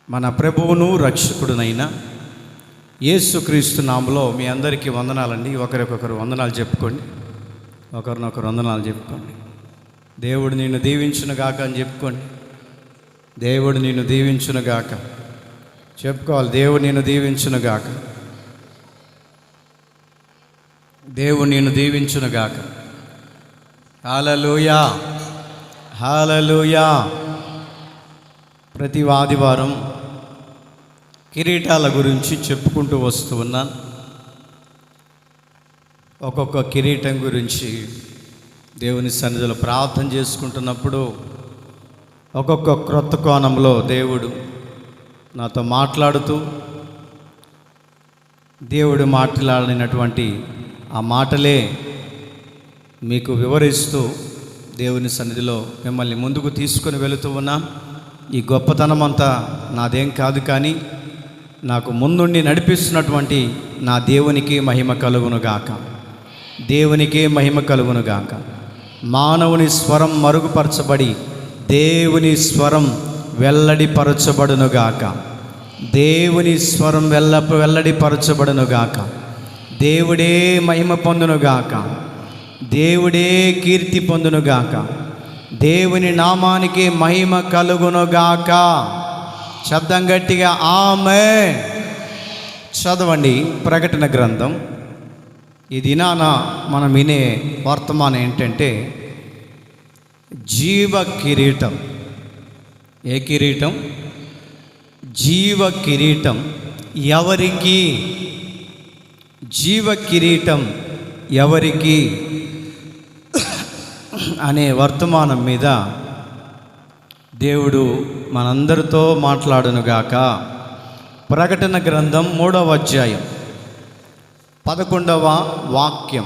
మన ప్రభువును రక్షకుడునైన యేసుక్రీస్తు నామములో మీ అందరికీ వందనాలండి. ఒకరికొకరు వందనాలు చెప్పుకోండి, ఒకరినొకరు వందనాలు చెప్పుకోండి. దేవుడు నిన్ను దీవించునుగాక అని చెప్పుకోండి. దేవుడు నిన్ను దీవించునుగాక చెప్పుకోవాలి. దేవుడు నిన్ను దీవించునుగాక, దేవుడు నిన్ను దీవించునుగాక. హల్లెలూయా, హల్లెలూయా. ప్రతి ఆదివారం కిరీటాల గురించి చెప్పుకుంటూ వస్తూ ఉన్నాను. ఒక్కొక్క కిరీటం గురించి దేవుని సన్నిధిలో ప్రార్థన చేసుకుంటున్నప్పుడు ఒక్కొక్క క్రొత్త కోణంలో దేవుడు నాతో మాట్లాడుతూ, దేవుడు మాట్లాడినటువంటి ఆ మాటలే మీకు వివరిస్తూ దేవుని సన్నిధిలో మిమ్మల్ని ముందుకు తీసుకొని వెళుతూ ఉన్నాను. ఈ గొప్పతనం అంతా నాదేం కాదు, కానీ నాకు ముందుండి నడిపిస్తున్నటువంటి నా దేవునికి మహిమ కలుగునుగాక, దేవునికే మహిమ కలుగునుగాక. మానవుని స్వరం మరుగుపరచబడి దేవుని స్వరం వెల్లడిపరచబడునుగాక, దేవుని స్వరం వెల్లడిపరచబడునుగాక. దేవుడే మహిమ పొందునుగాక, దేవుడే కీర్తి పొందునుగాక, దేవుని నామానికి మహిమ కలుగునుగాక. శబ్దం గట్టిగా ఆమేన్. చదవండి ప్రకటన గ్రంథం. ఈ దినాన మనం వినే వర్తమానం ఏంటంటే జీవ కిరీటం. ఏ కిరీటం? జీవ కిరీటం. ఎవరికి? జీవ కిరీటం ఎవరికి అనే వర్తమానం మీద దేవుడు మనందరితో మాట్లాడునుగాక. ప్రకటన గ్రంథం 3వ అధ్యాయం 11వ వాక్యం.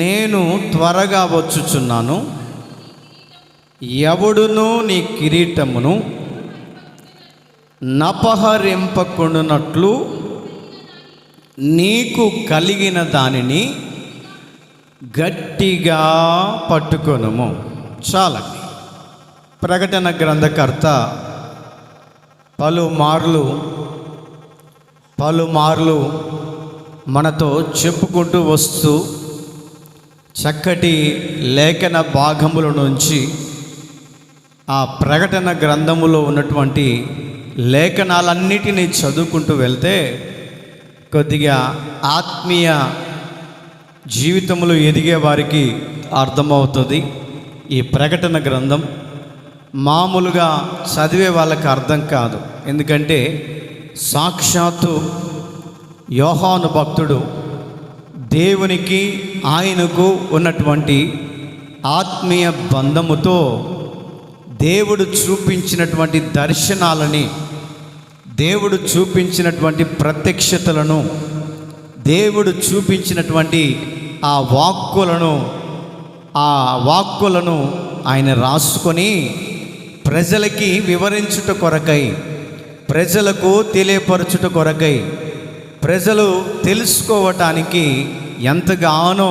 నేను త్వరగా వచ్చుచున్నాను, ఎవడును నీ కిరీటమును నపహరింపకుండునట్లు నీకు కలిగిన దానిని గట్టిగా పట్టుకొనుము. చాలండి. ప్రకటన గ్రంథకర్త పలుమార్లు మనతో చెప్పుకుంటూ వస్తూ చక్కటి లేఖన భాగముల నుంచి ఆ ప్రకటన గ్రంథములో ఉన్నటువంటి లేఖనాలన్నిటినీ చదువుకుంటూ వెళ్తే కొద్దిగా ఆత్మీయ జీవితంలో ఎదిగే వారికి అర్థమవుతుంది. ఈ ప్రకటన గ్రంథం మామూలుగా చదివే వాళ్ళకి అర్థం కాదు. ఎందుకంటే సాక్షాత్తు యోహాను భక్తుడు దేవునికి ఆయనకు ఉన్నటువంటి ఆత్మీయ బంధముతో దేవుడు చూపించినటువంటి దర్శనాలని, దేవుడు చూపించినటువంటి ప్రత్యక్షతలను, దేవుడు చూపించినటువంటి ఆ వాక్కులను ఆయన రాసుకొని ప్రజలకి వివరించుట కొరకై, ప్రజలకు తెలియపరచుట కొరకై, ప్రజలు తెలుసుకోవటానికి ఎంతగానో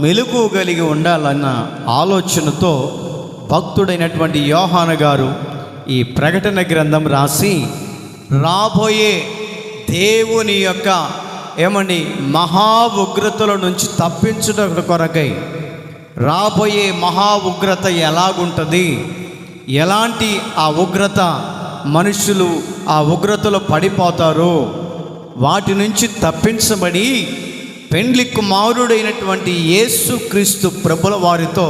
మెలకువ కలిగి ఉండాలన్న ఆలోచనతో భక్తుడైనటువంటి యోహాను గారు ఈ ప్రకటన గ్రంథం రాసి రాబోయే దేవుని యొక్క మహా ఉగ్రతల నుంచి తప్పించుట కొరకై, రాబోయే మహా ఉగ్రత ఎలాగుంటుంది, ఎలాంటి ఆ ఉగ్రత మనుషులు ఆ ఉగ్రతలో పడిపోతారో వాటి నుంచి తప్పించబడి పెండ్లి కుమారుడైనటువంటి యేసుక్రీస్తు ప్రభుల వారితో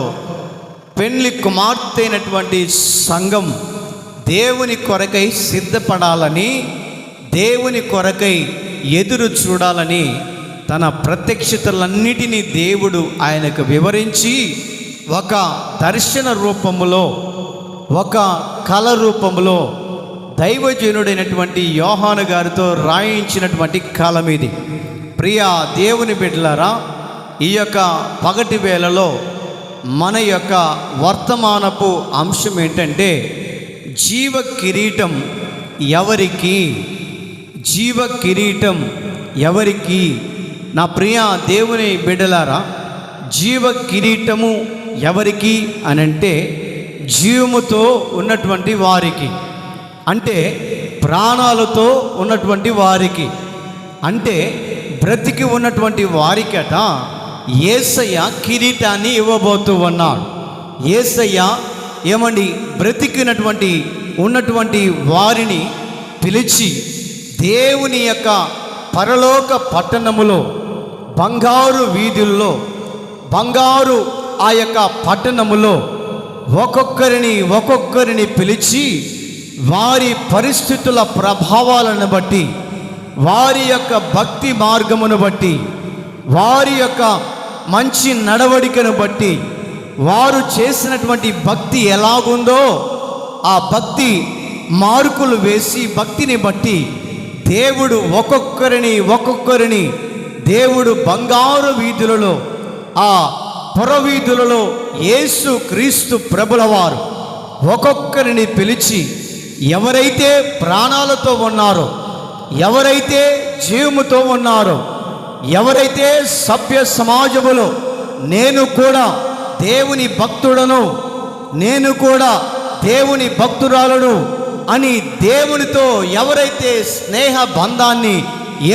పెండ్లి కుమార్తె అయినటువంటి సంఘం దేవుని కొరకై సిద్ధపడాలని, దేవుని కొరకై ఎదురు చూడాలని తన ప్రత్యక్షతలన్నిటినీ దేవుడు ఆయనకు వివరించి ఒక దర్శన రూపములో, ఒక కళ రూపములో దైవజనుడైనటువంటి యోహాను గారితో రాయించినటువంటి కాలం ఇది. ప్రియ దేవుని బిడ్డలారా, ఈ యొక్క పగటి వేళలో మన యొక్క వర్తమానపు అంశం ఏంటంటే జీవ కిరీటం ఎవరికి? జీవ కిరీటం ఎవరికి? నా ప్రియ దేవుని బిడ్డలారా, జీవ కిరీటము ఎవరికి అనంటే జీవముతో ఉన్నటువంటి వారికి, అంటే ప్రాణాలతో ఉన్నటువంటి వారికి, అంటే బ్రతికి ఉన్నటువంటి వారికట యేసయ్య కిరీటాన్ని ఇవ్వబోతూ ఉన్నాడు. యేసయ్య ఏమండి బ్రతికినటువంటి ఉన్నటువంటి వారిని పిలిచి దేవుని యొక్క పరలోక పట్టణములో బంగారు వీధుల్లో, బంగారు ఆ యొక్క పట్టణములో ఒక్కొక్కరిని పిలిచి వారి పరిస్థితుల ప్రభావాలను బట్టి, వారి యొక్క భక్తి మార్గమును బట్టి, వారి యొక్క మంచి నడవడికను బట్టి, వారు చేసినటువంటి భక్తి ఎలాగుందో ఆ భక్తి మార్కులు వేసి భక్తిని బట్టి దేవుడు ఒక్కొక్కరిని దేవుడు బంగారు వీధులలో, ఆ పురవీధులలో యేసు క్రీస్తు ప్రభుల వారు ఒక్కొక్కరిని పిలిచి ఎవరైతే ప్రాణాలతో ఉన్నారో, ఎవరైతే జీవముతో ఉన్నారో, ఎవరైతే సభ్య సమాజములో నేను కూడా దేవుని భక్తుడను, నేను కూడా దేవుని భక్తురాలను అని దేవునితో ఎవరైతే స్నేహ బంధాన్ని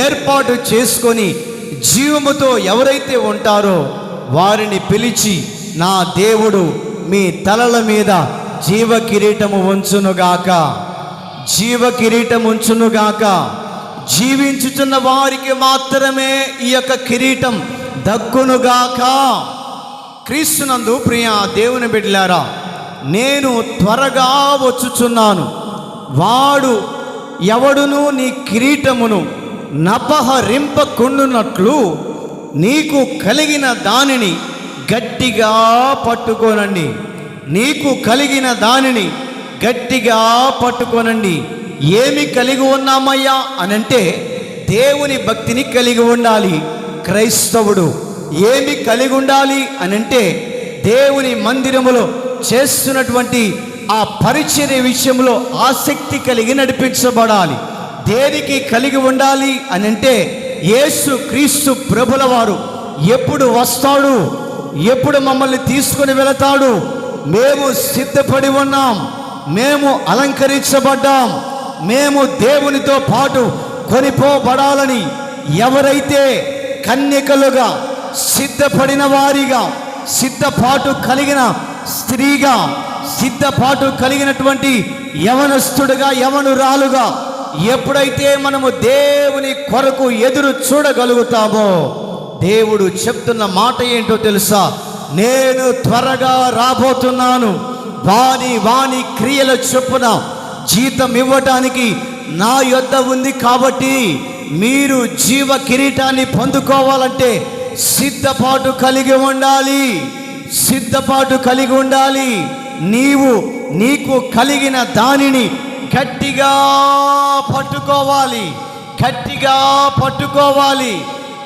ఏర్పాటు చేసుకొని జీవముతో ఎవరైతే ఉంటారో వారిని పిలిచి నా దేవుడు మీ తలల మీద జీవ కిరీటము ఉంచునుగాక, జీవ కిరీటం ఉంచునుగాక. జీవించుచున్న వారికి మాత్రమే ఈ యొక్క కిరీటం దక్కునుగాక. క్రీస్తునందు ప్రియ దేవుని బిడ్డలారా, నేను త్వరగా వచ్చుచున్నాను. వాడు ఎవడును నీ కిరీటమును నపహరింపకుండునట్లు నీకు కలిగిన దానిని గట్టిగా పట్టుకోనండి. నీకు కలిగిన దానిని గట్టిగా పట్టుకోనండి. ఏమి కలిగి ఉన్నామయ్యా అనంటే దేవుని భక్తిని కలిగి ఉండాలి క్రైస్తవుడు. ఏమి కలిగి ఉండాలి అనంటే దేవుని మందిరములో చేస్తున్నటువంటి ఆ పరిచర్య విషయంలో ఆసక్తి కలిగి నడిపించబడాలి. దేనికి కలిగి ఉండాలి అనంటే యేసు క్రీస్తు ప్రభుల వారు ఎప్పుడు వస్తాడు, ఎప్పుడు మమ్మల్ని తీసుకొని వెళతాడు, మేము సిద్ధపడి ఉన్నాం, మేము అలంకరించబడ్డాం, మేము దేవునితో పాటు కొనిపోబడాలని ఎవరైతే కన్యకలుగా సిద్ధపడిన వారిగా, సిద్ధపాటు కలిగిన స్త్రీగా, సిద్ధపాటు కలిగినటువంటి యవనస్తుడుగా, యవనురాలుగా ఎప్పుడైతే మనము దేవుని కొరకు ఎదురు చూడగలుగుతామో దేవుడు చెప్తున్న మాట ఏంటో తెలుసా? నేను త్వరగా రాబోతున్నాను. వాని క్రియల చొప్పున జీతం ఇవ్వటానికి నా యొద్ద ఉంది. కాబట్టి మీరు జీవ కిరీటాన్ని పొందుకోవాలంటే సిద్ధపాటు కలిగి ఉండాలి, సిద్ధపాటు కలిగి ఉండాలి. నీకు కలిగిన దానిని గట్టిగా పట్టుకోవాలి, గట్టిగా పట్టుకోవాలి.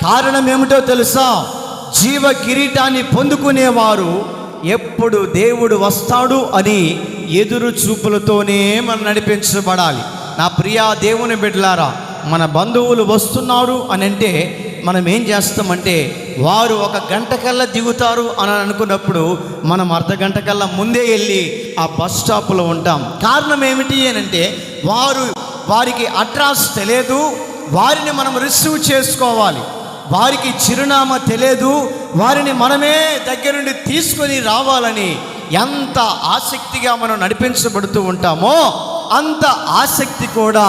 కారణం ఏమిటో తెలుసా? జీవ కిరీటాన్ని పొందుకునేవారు ఎప్పుడు దేవుడు వస్తాడు అని ఎదురు చూపులతోనే మనం నడిపించబడాలి. నా ప్రియా దేవుని బిడ్డలారా, మన బంధువులు వస్తున్నారు అని అంటే మనం ఏం చేస్తామంటే వారు 1 గంట కల్లా దిగుతారు అని అనుకున్నప్పుడు మనం అర్ధ గంట కల్లా ముందే వెళ్ళి ఆ బస్ స్టాప్లో ఉంటాం. కారణం ఏమిటి అని అంటే వారికి అడ్రస్ తెలియదు, వారిని మనం రిసీవ్ చేసుకోవాలి. వారికి చిరునామా తెలియదు, వారిని మనమే దగ్గరుండి తీసుకొని రావాలని ఎంత ఆసక్తిగా మనం నడిపించబడుతూ ఉంటామో అంత ఆసక్తి కూడా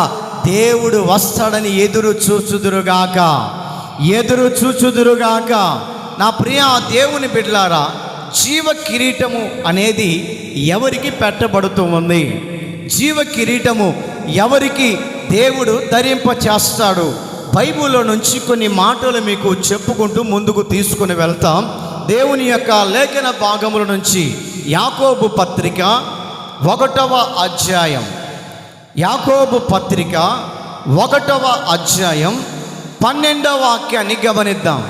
దేవుడు వస్తాడని ఎదురు చూచుదురుగాక, ఎదురు చూచుదురుగాక. నా ప్రియ దేవుని బిడ్డలారా, జీవ కిరీటము అనేది ఎవరికి పెట్టబడుతూ ఉంది? జీవ కిరీటము ఎవరికి దేవుడు ధరింప చేస్తాడు? బైబిల్లో నుంచి కొన్ని మాటలు మీకు చెప్పుకుంటూ ముందుకు తీసుకుని వెళ్తాం. దేవుని యొక్క లేఖన భాగముల నుంచి యాకోబు పత్రిక 1వ అధ్యాయం, యాకోబు పత్రిక 1వ అధ్యాయం 12వ వాక్యాన్ని గమనిద్దాం.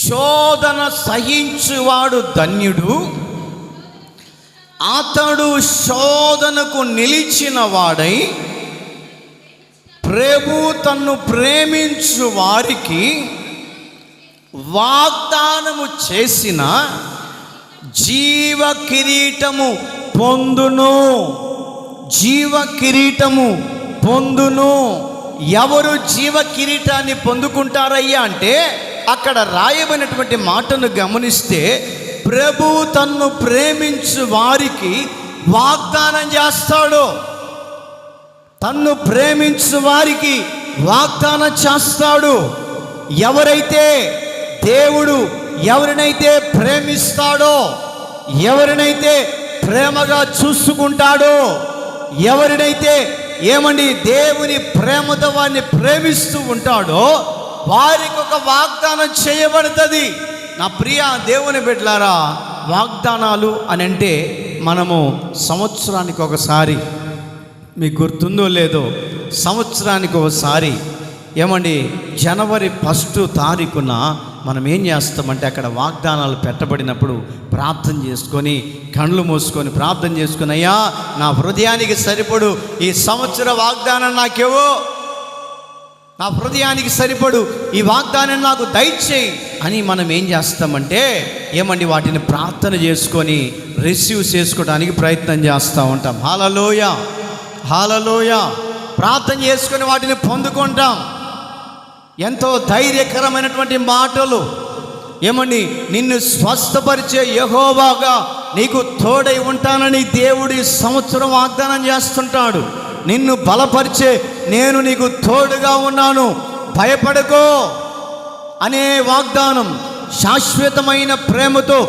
శోధన సహించువాడు ధన్యుడు, అతడు శోధనకు నిలిచిన వాడై ప్రభు తన్ను ప్రేమించు వారికి వాగ్దానము చేసిన జీవ కిరీటము పొందును. జీవ కిరీటము పొందును. ఎవరు జీవ కిరీటాన్ని పొందుకుంటారయ్యా అంటే అక్కడ రాయబడినటువంటి మాటను గమనిస్తే ప్రభువు తన్ను ప్రేమించు వారికి వాగ్దానం చేస్తాడు. తన్ను ప్రేమించు వారికి వాగ్దానం చేస్తాడు. ఎవరైతే దేవుడు ఎవరినైతే ప్రేమిస్తాడో, ఎవరినైతే ప్రేమగా చూసుకుంటాడో, ఎవరినైతే దేవుని ప్రేమతో వారిని ప్రేమిస్తూ ఉంటాడో వారికి ఒక వాగ్దానం చేయబడుతుంది. నా ప్రియ దేవుని బిడ్డలారా, వాగ్దానాలు అని అంటే మనము సంవత్సరానికి ఒకసారి, మీకు గుర్తుందో లేదో, సంవత్సరానికి ఒకసారి జనవరి 1 తారీఖున మనం ఏం చేస్తామంటే అక్కడ వాగ్దానాలు పెట్టబడినప్పుడు ప్రార్థన చేసుకొని, కళ్ళు మూసుకొని ప్రార్థన చేసుకుని, అయ్యా నా హృదయానికి సరిపడు ఈ సంవత్సర వాగ్దానం నాకేవో, నా హృదయానికి సరిపడు ఈ వాగ్దానం నాకు దయచేయి అని మనం ఏం చేస్తామంటే వాటిని ప్రార్థన చేసుకొని రిసీవ్ చేసుకోవడానికి ప్రయత్నం చేస్తూ ఉంటాం. హల్లెలూయా, హల్లెలూయా. ప్రార్థన చేసుకొని వాటిని పొందుకుంటాం. ఎంతో ధైర్యకరమైనటువంటి మాటలు. నిన్ను స్వస్థపరిచే యెహోవాగా నీకు తోడై ఉంటానని దేవుడి సంవత్సరం వాగ్దానం చేస్తుంటాడు. నిన్ను బలపరిచే నేను నీకు తోడుగా ఉన్నాను, భయపడకో అనే వాగ్దానం. శాశ్వతమైన ప్రేమతో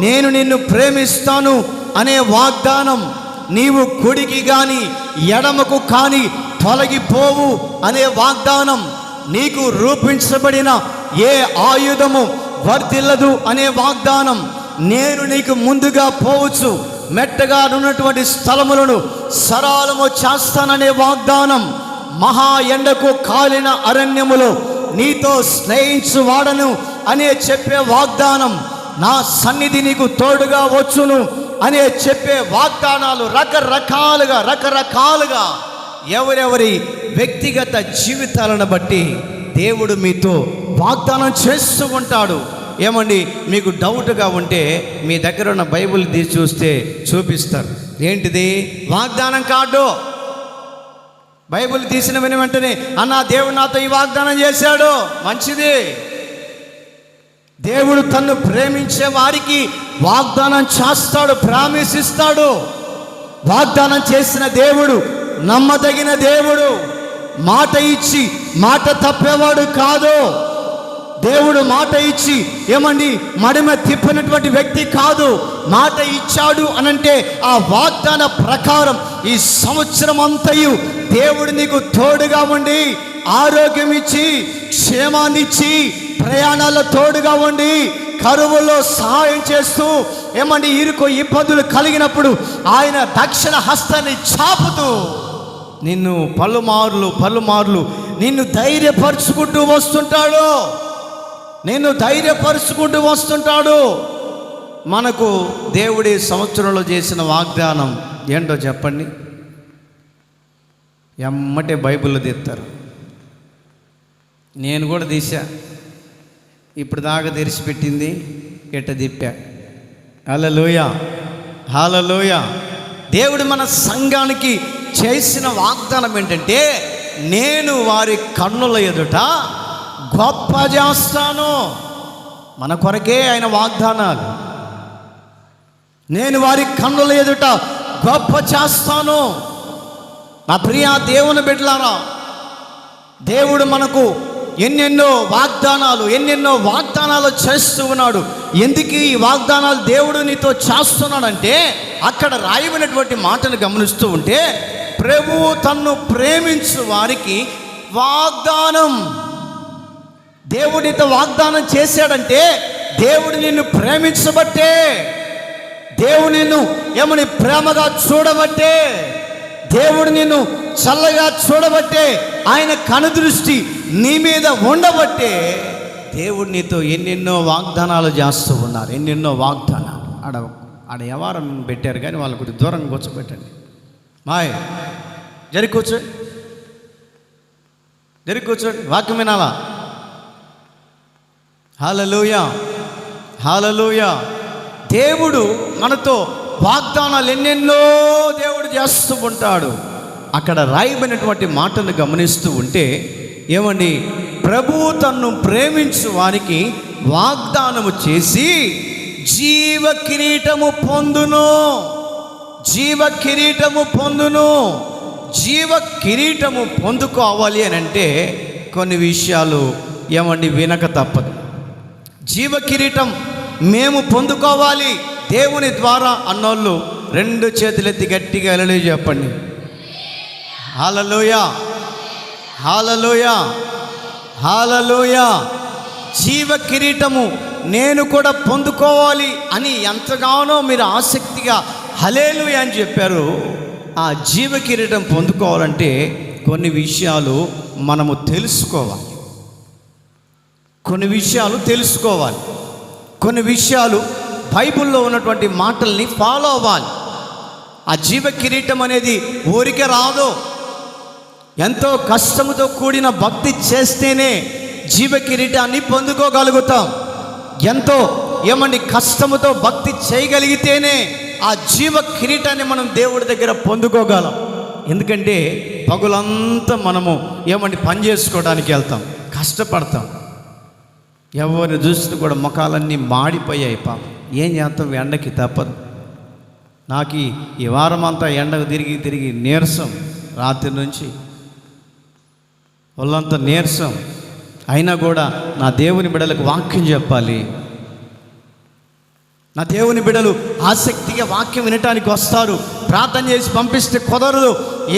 నేను నిన్ను ప్రేమిస్తాను అనే వాగ్దానం. నీవు కుడికి కానీ ఎడమకు కానీ తొలగిపోవు అనే వాగ్దానం. నీకు రూపించబడిన ఏ ఆయుధము వర్ధిల్లదు అనే వాగ్దానం. నేను నీకు ముందుగా పోవచ్చు, మెట్టగా ఉన్నటువంటి స్థలములను సరళము చేస్తాననే వాగ్దానం. మహా ఎండకు కాలిన అరణ్యములో నీతో స్నేహించువాడను అనే చెప్పే వాగ్దానం. నా సన్నిధి నీకు తోడుగా వచ్చును అనే చెప్పే వాగ్దానాలు రకరకాలుగా ఎవరెవరి వ్యక్తిగత జీవితాలను బట్టి దేవుడు మీతో వాగ్దానం చేస్తూ ఉంటాడు. మీకు డౌట్గా ఉంటే మీ దగ్గర ఉన్న బైబిల్ తీసి చూస్తే చూపిస్తారు. ఏంటిది? వాగ్దానం కార్డు. బైబిల్ తీసిన వెంటనే అన్న దేవుడు నాతో ఈ వాగ్దానం చేశాడు, మంచిది. దేవుడు తన్ను ప్రేమించే వారికి వాగ్దానం చేస్తాడు, ప్రామిస్ ఇస్తాడు. వాగ్దానం చేసిన దేవుడు నమ్మదగిన దేవుడు. మాట ఇచ్చి మాట తప్పేవాడు కాదు. దేవుడు మాట ఇచ్చి మడిమ తిప్పినటువంటి వ్యక్తి కాదు. మాట ఇచ్చాడు అనంటే ఆ వాగ్దాన ప్రకారం ఈ సంవత్సరం అంతయు దేవుడు నీకు తోడుగా ఉండి ఆరోగ్యం ఇచ్చి, క్షేమాన్ని ఇచ్చి, ప్రయాణాల్లో తోడుగా ఉండి, కరువుల్లో సహాయం చేస్తూ ఇరుకు ఇబ్బందులు కలిగినప్పుడు ఆయన దక్షిణ హస్తాన్ని చాపుతూ నిన్ను పలుమార్లు నిన్ను ధైర్యపరుచుకుంటూ వస్తుంటాడు. మనకు దేవుడి సంవత్సరంలో చేసిన వాగ్దానం ఏంటో చెప్పండి? ఎమ్మటే బైబిల్లో తీస్తారు. నేను కూడా తీసా, ఇప్పుడు దాకా తెరిచిపెట్టింది ఎట్ట తిప్పా. హల్లెలూయా, హల్లెలూయా. దేవుడు మన సంఘానికి చేసిన వాగ్దానం ఏంటంటే, నేను వారి కన్నుల ఎదుట గొప్ప చేస్తాను. మన కొరకే ఆయన వాగ్దానాలు. నేను వారి కన్నుల ఎదుట గొప్ప చేస్తాను. నా ప్రియ దేవుని బిడ్డలారా, దేవుడు మనకు ఎన్నెన్నో వాగ్దానాలు చేస్తూ ఉన్నాడు. ఎందుకు ఈ వాగ్దానాలు దేవుడు నీతో చేస్తున్నాడంటే అక్కడ రాయబడినటువంటి మాటలు గమనిస్తూ ఉంటే, ప్రభువు తన్ను ప్రేమించు వారికి వాగ్దానం. దేవుడితో వాగ్దానం చేశాడంటే దేవుడు నిన్ను ప్రేమించబట్టే, దేవుడు నిన్ను ప్రేమగా చూడబట్టే, దేవుడు నిన్ను చల్లగా చూడబట్టే, ఆయన కనుదృష్టి నీ మీద ఉండబట్టే దేవుడు నీతో ఎన్నెన్నో వాగ్దానాలు చేస్తూ ఉన్నారు. ఎన్నెన్నో వాగ్దానాలు. ఆడ వ్యవహారం పెట్టారు కానీ వాళ్ళ కొద్దిగా దూరంగా కూర్చోబెట్టండి. జరిగి కూర్చోండి, వాక్యం వినాలా. హల్లెలూయా, హల్లెలూయా. దేవుడు మనతో వాగ్దానాలు ఎన్నెన్నో దేవుడు చేస్తూ ఉంటాడు. అక్కడ రాయబడినటువంటి మాటను గమనిస్తూ ఉంటే ఏమండి, ప్రభువు తన్ను ప్రేమించు వారికి వాగ్దానము చేసి జీవ కిరీటము పొందును. జీవ కిరీటము పొందును. జీవ కిరీటము పొందుకోవాలి అని అంటే కొన్ని విషయాలు ఏమండి వినక తప్పదు. జీవ కిరీటం మేము పొందుకోవాలి దేవుని ద్వారా అన్నోళ్ళు 2 చేతులెత్తి గట్టిగా హల్లెలూయా చెప్పండి. హల్లెలూయా, హల్లెలూయా, హల్లెలూయా. జీవ కిరీటము నేను కూడా పొందుకోవాలి అని ఎంతగానో మీరు ఆసక్తిగా హల్లెలూయా అని చెప్పారు. ఆ జీవ కిరీటం పొందుకోవాలంటే కొన్ని విషయాలు మనము తెలుసుకోవాలి. కొన్ని విషయాలు తెలుసుకోవాలి. కొన్ని విషయాలు బైబిల్లో ఉన్నటువంటి మాటల్ని ఫాలో అవ్వాలి. ఆ జీవ కిరీటం అనేది ఊరికే రాదు. ఎంతో కష్టముతో కూడిన భక్తి చేస్తేనే జీవ కిరీటాన్ని పొందుకోగలుగుతాం. ఎంతో ఏమండి కష్టముతో భక్తి చేయగలిగితేనే ఆ జీవ కిరీటాన్ని మనం దేవుడి దగ్గర పొందుకోగలం. ఎందుకంటే పగులంతా మనము ఏమండి పని చేసుకోవడానికి వెళ్తాం, కష్టపడతాం. ఎవరిని చూస్తే కూడా ముఖాలన్నీ మాడిపోయాయి. పాపం ఏం చేస్తాం, ఎండకి తప్పదు. నాకు ఈ వారం అంతా ఎండకు తిరిగి తిరిగి నీరసం, రాత్రి నుంచి వాళ్ళంతా నీరసం. అయినా కూడా నా దేవుని బిడ్డలకు వాక్యం చెప్పాలి. నా దేవుని బిడ్డలు ఆసక్తిగా వాక్యం వినటానికి వస్తారు. ప్రార్థన చేసి పంపిస్తే కుదరదు.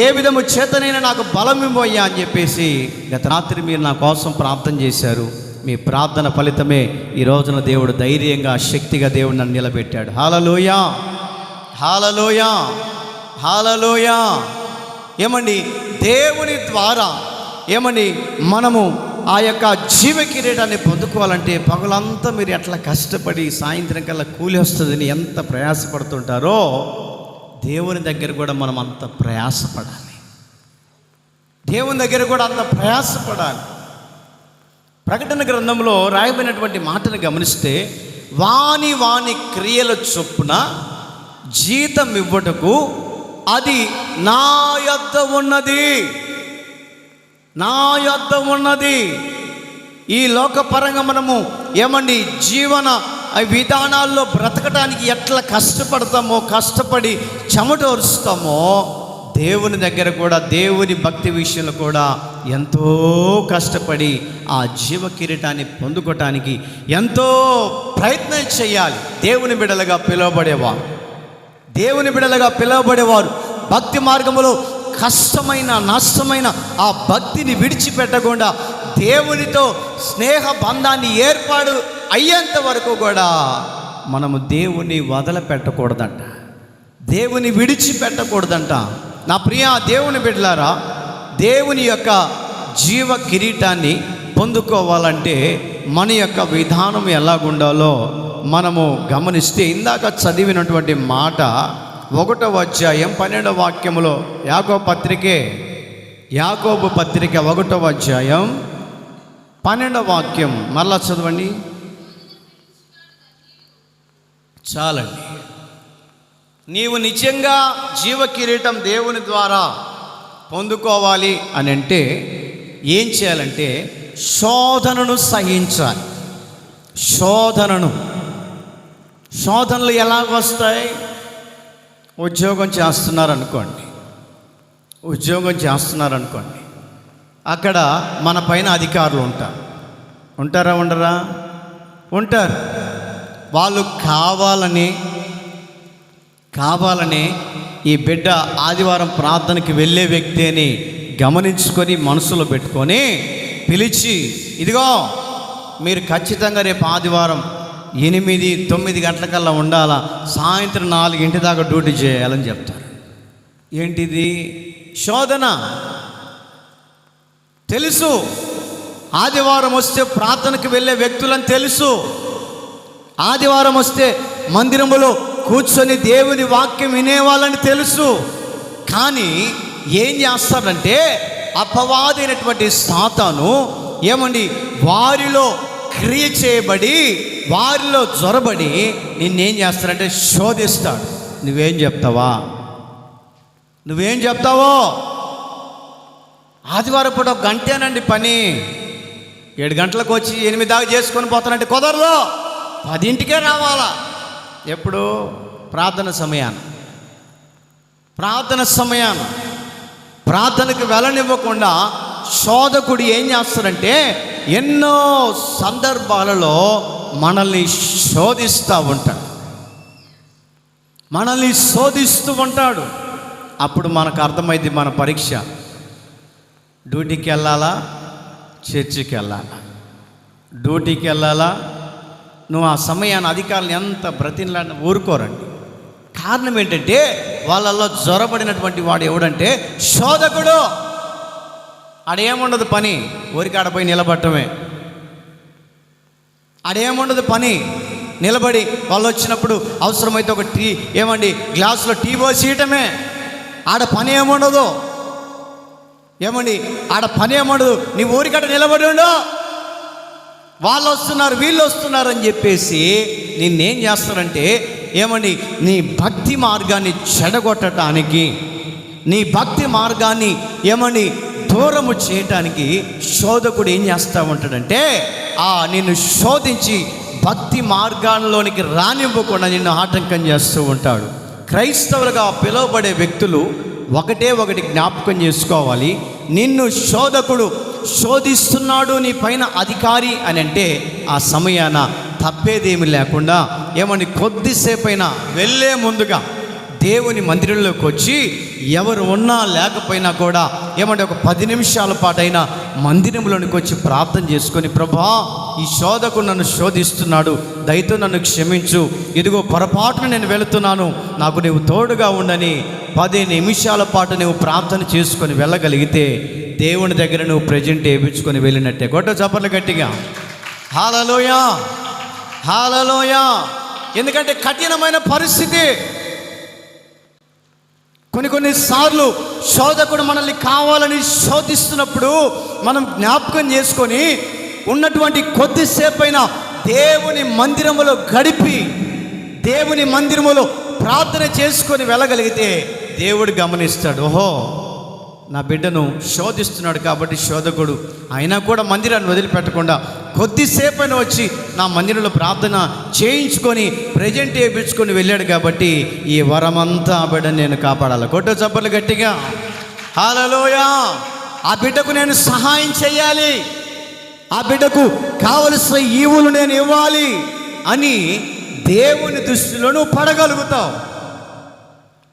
ఏ విధము చేతనైనా నాకు బలం ఇవ్వయ్యా అని చెప్పేసి గత రాత్రి మీరు నా కోసం ప్రార్థన చేశారు. మీ ప్రార్థన ఫలితమే ఈ రోజున దేవుడు ధైర్యంగా శక్తిగా దేవుడు నన్ను నిలబెట్టాడు. హల్లెలూయా, హల్లెలూయా, హల్లెలూయా. ఏమండి, దేవుని ద్వారా ఏమండి మనము ఆ యొక్క జీవ కిరీటాన్ని పొందుకోవాలంటే పగలంతా మీరు ఎట్లా కష్టపడి సాయంత్రం కల్లా కూలి వస్తుందని ఎంత ప్రయాసపడుతుంటారో దేవుని దగ్గర కూడా మనం అంత ప్రయాసపడాలి. దేవుని దగ్గర కూడా అంత ప్రయాసపడాలి. ప్రకటన గ్రంథంలో రాయబడినటువంటి మాటను గమనిస్తే వాని వాని క్రియల చొప్పున జీతం ఇవ్వటకు అది నా యొద్ద ఉన్నది, నా యొద్ద ఉన్నది. ఈ లోకపరంగా మనము ఏమండి జీవన విధానాల్లో బ్రతకడానికి ఎట్లా కష్టపడతామో, కష్టపడి చెమటోరుస్తామో దేవుని దగ్గర కూడా దేవుని భక్తి విషయంలో కూడా ఎంతో కష్టపడి ఆ జీవ కిరీటాన్ని పొందుకోవటానికి ఎంతో ప్రయత్నం చేయాలి. దేవుని బిడ్డలుగా పిలువబడేవారు, దేవుని బిడ్డలుగా పిలువబడేవారు భక్తి మార్గంలో కష్టమైన నష్టమైన ఆ భక్తిని విడిచిపెట్టకుండా దేవునితో స్నేహ బంధాన్ని ఏర్పాటు అయ్యేంత వరకు కూడా మనము దేవుని వదలపెట్టకూడదంట, దేవుని విడిచిపెట్టకూడదంట. నా ప్రియ దేవుని బిడ్డలారా, దేవుని యొక్క జీవ కిరీటాన్ని పొందుకోవాలంటే మన యొక్క విధానం ఎలాగుండాలో మనము గమనిస్తే ఇందాక చదివినటువంటి మాట 1వ అధ్యాయం 12వ వాక్యములో యాకోబు పత్రిక 1వ అధ్యాయం 12వ వాక్యం మరలా చదవండి. చాలండి. నీవు నిజంగా జీవ కిరీటం దేవుని ద్వారా పొందుకోవాలి అని అంటే ఏం చేయాలంటే శోధనను సహించాలి. శోధనలు ఎలాగ వస్తాయి? ఉద్యోగం చేస్తున్నారనుకోండి, అక్కడ మన పైన అధికారులు ఉంటారా ఉండరా? ఉంటారు. వాళ్ళు కావాలని ఈ బిడ్డ ఆదివారం ప్రార్థనకి వెళ్ళే వ్యక్తి అని గమనించుకొని మనసులో పెట్టుకొని పిలిచి, ఇదిగో మీరు ఖచ్చితంగా రేపు ఆదివారం 8-9 గంటలకల్లా ఉండాలా, సాయంత్రం 4 దాకా డ్యూటీ చేయాలని చెప్తారు. ఏంటిది? శోధన. తెలుసు ఆదివారం వస్తే ప్రార్థనకు వెళ్ళే వ్యక్తులని తెలుసు, ఆదివారం వస్తే మందిరములో కూర్చొని దేవుని వాక్యం వినేవాళ్ళని తెలుసు. కానీ ఏం చేస్తారంటే అపవాదైనటువంటి సాతాను ఏమండి వారిలో క్రియ చేయబడి వారిలో జొరబడి నిన్నేం చేస్తారంటే శోధిస్తాడు. నువ్వేం చెప్తావా? నువ్వేం చెప్తావో? ఆదివారం పూట ఒక గంటేనండి పని, 7 గంటలకు వచ్చి 8 దాకా చేసుకొని పోతానంటే కుదరదు. 10ంటికే రావాలా. ఎప్పుడు? ప్రార్థన సమయాన ప్రార్థనకు వెళ్ళనివ్వకుండా శోధకుడు ఏం చేస్తాడంటే ఎన్నో సందర్భాలలో మనల్ని శోధిస్తూ ఉంటాడు. అప్పుడు మనకు అర్థమైంది మన పరీక్ష. డ్యూటీకి వెళ్ళాలా, చర్చికి వెళ్ళాలా? డ్యూటీకి వెళ్ళాలా? నువ్వు ఆ సమయాన్ని అధికారులు ఎంత బ్రతిలాడిన ఊరుకోరండి. కారణం ఏంటంటే వాళ్ళల్లో జ్వరబడినటువంటి వాడు ఎవడంటే శోధకుడు. ఆడేముండదు పని, ఊరికాడపోయి నిలబడటమే. ఆడేముండదు పని, నిలబడి వాళ్ళు వచ్చినప్పుడు అవసరమైతే ఒక టీ గ్లాసులో టీ పోసేయటమే. ఆడ పని ఏముండదు. ఆడ పని ఏముండదు. నీ ఊరికాడ నిలబడి ఉండు, వాళ్ళు వస్తున్నారు వీళ్ళు వస్తున్నారు అని చెప్పేసి నిన్నేం చేస్తారంటే నీ భక్తి మార్గాన్ని చెడగొట్టడానికి, నీ భక్తి మార్గాన్ని దూరము చేయటానికి శోధకుడు ఏం చేస్తూ ఉంటాడంటే నిన్ను శోధించి భక్తి మార్గాల్లోనికి రానివ్వకుండా నిన్ను ఆటంకం చేస్తూ ఉంటాడు. క్రైస్తవులుగా పిలువబడే వ్యక్తులు ఒకటి జ్ఞాపకం చేసుకోవాలి. నిన్ను శోధకుడు శోధిస్తున్నాడు, నీ పైన అధికారి అని అంటే ఆ సమయాన తప్పేదేమి లేకుండా కొద్దిసేపైనా వెళ్ళే ముందుగా దేవుని మందిరంలోకి వచ్చి ఎవరు ఉన్నా లేకపోయినా కూడా ఒక 10 నిమిషాల పాటైనా మందిరంలోనికి వచ్చి ప్రార్థన చేసుకొని, ప్రభా ఈ శోధకుడు నన్ను శోధిస్తున్నాడు, దయతో నన్ను క్షమించు, ఇదిగో పొరపాటున నేను వెళుతున్నాను, నాకు నీవు తోడుగా ఉండని 10 నిమిషాల పాటు నువ్వు ప్రార్థన చేసుకొని వెళ్ళగలిగితే దేవుని దగ్గర నువ్వు ప్రజెంట్ వేయించుకొని వెళ్ళినట్టే. కొట్ట చప్పట్లు గట్టిగా హల్లెలూయా, హల్లెలూయా. ఎందుకంటే కఠినమైన పరిస్థితి. కొన్నిసార్లు శోధకుడు మనల్ని కావాలని శోధిస్తున్నప్పుడు మనం జ్ఞాపకం చేసుకొని ఉన్నటువంటి కొద్దిసేపైనా దేవుని మందిరములో గడిపి దేవుని మందిరములో ప్రార్థన చేసుకొని వెళ్ళగలిగితే దేవుడు గమనిస్తాడు. ఓహో, నా బిడ్డను శోధిస్తున్నాడు కాబట్టి శోధకుడు అయినా కూడా మందిరాన్ని వదిలిపెట్టకుండా కొద్దిసేపైనా వచ్చి నా మందిరంలో ప్రార్థన చేయించుకొని ప్రజెంట్ వేయించుకొని వెళ్ళాడు కాబట్టి ఈ వరమంతా ఆ బిడ్డను నేను కాపాడాలి. కొట్ట చప్పట్లు గట్టిగా హల్లెలూయా. ఆ బిడ్డకు నేను సహాయం చేయాలి, ఆ బిడ్డకు కావలసిన ఈవులు నేను ఇవ్వాలి అని దేవుని దృష్టిలో నువ్వు పడగలుగుతావు.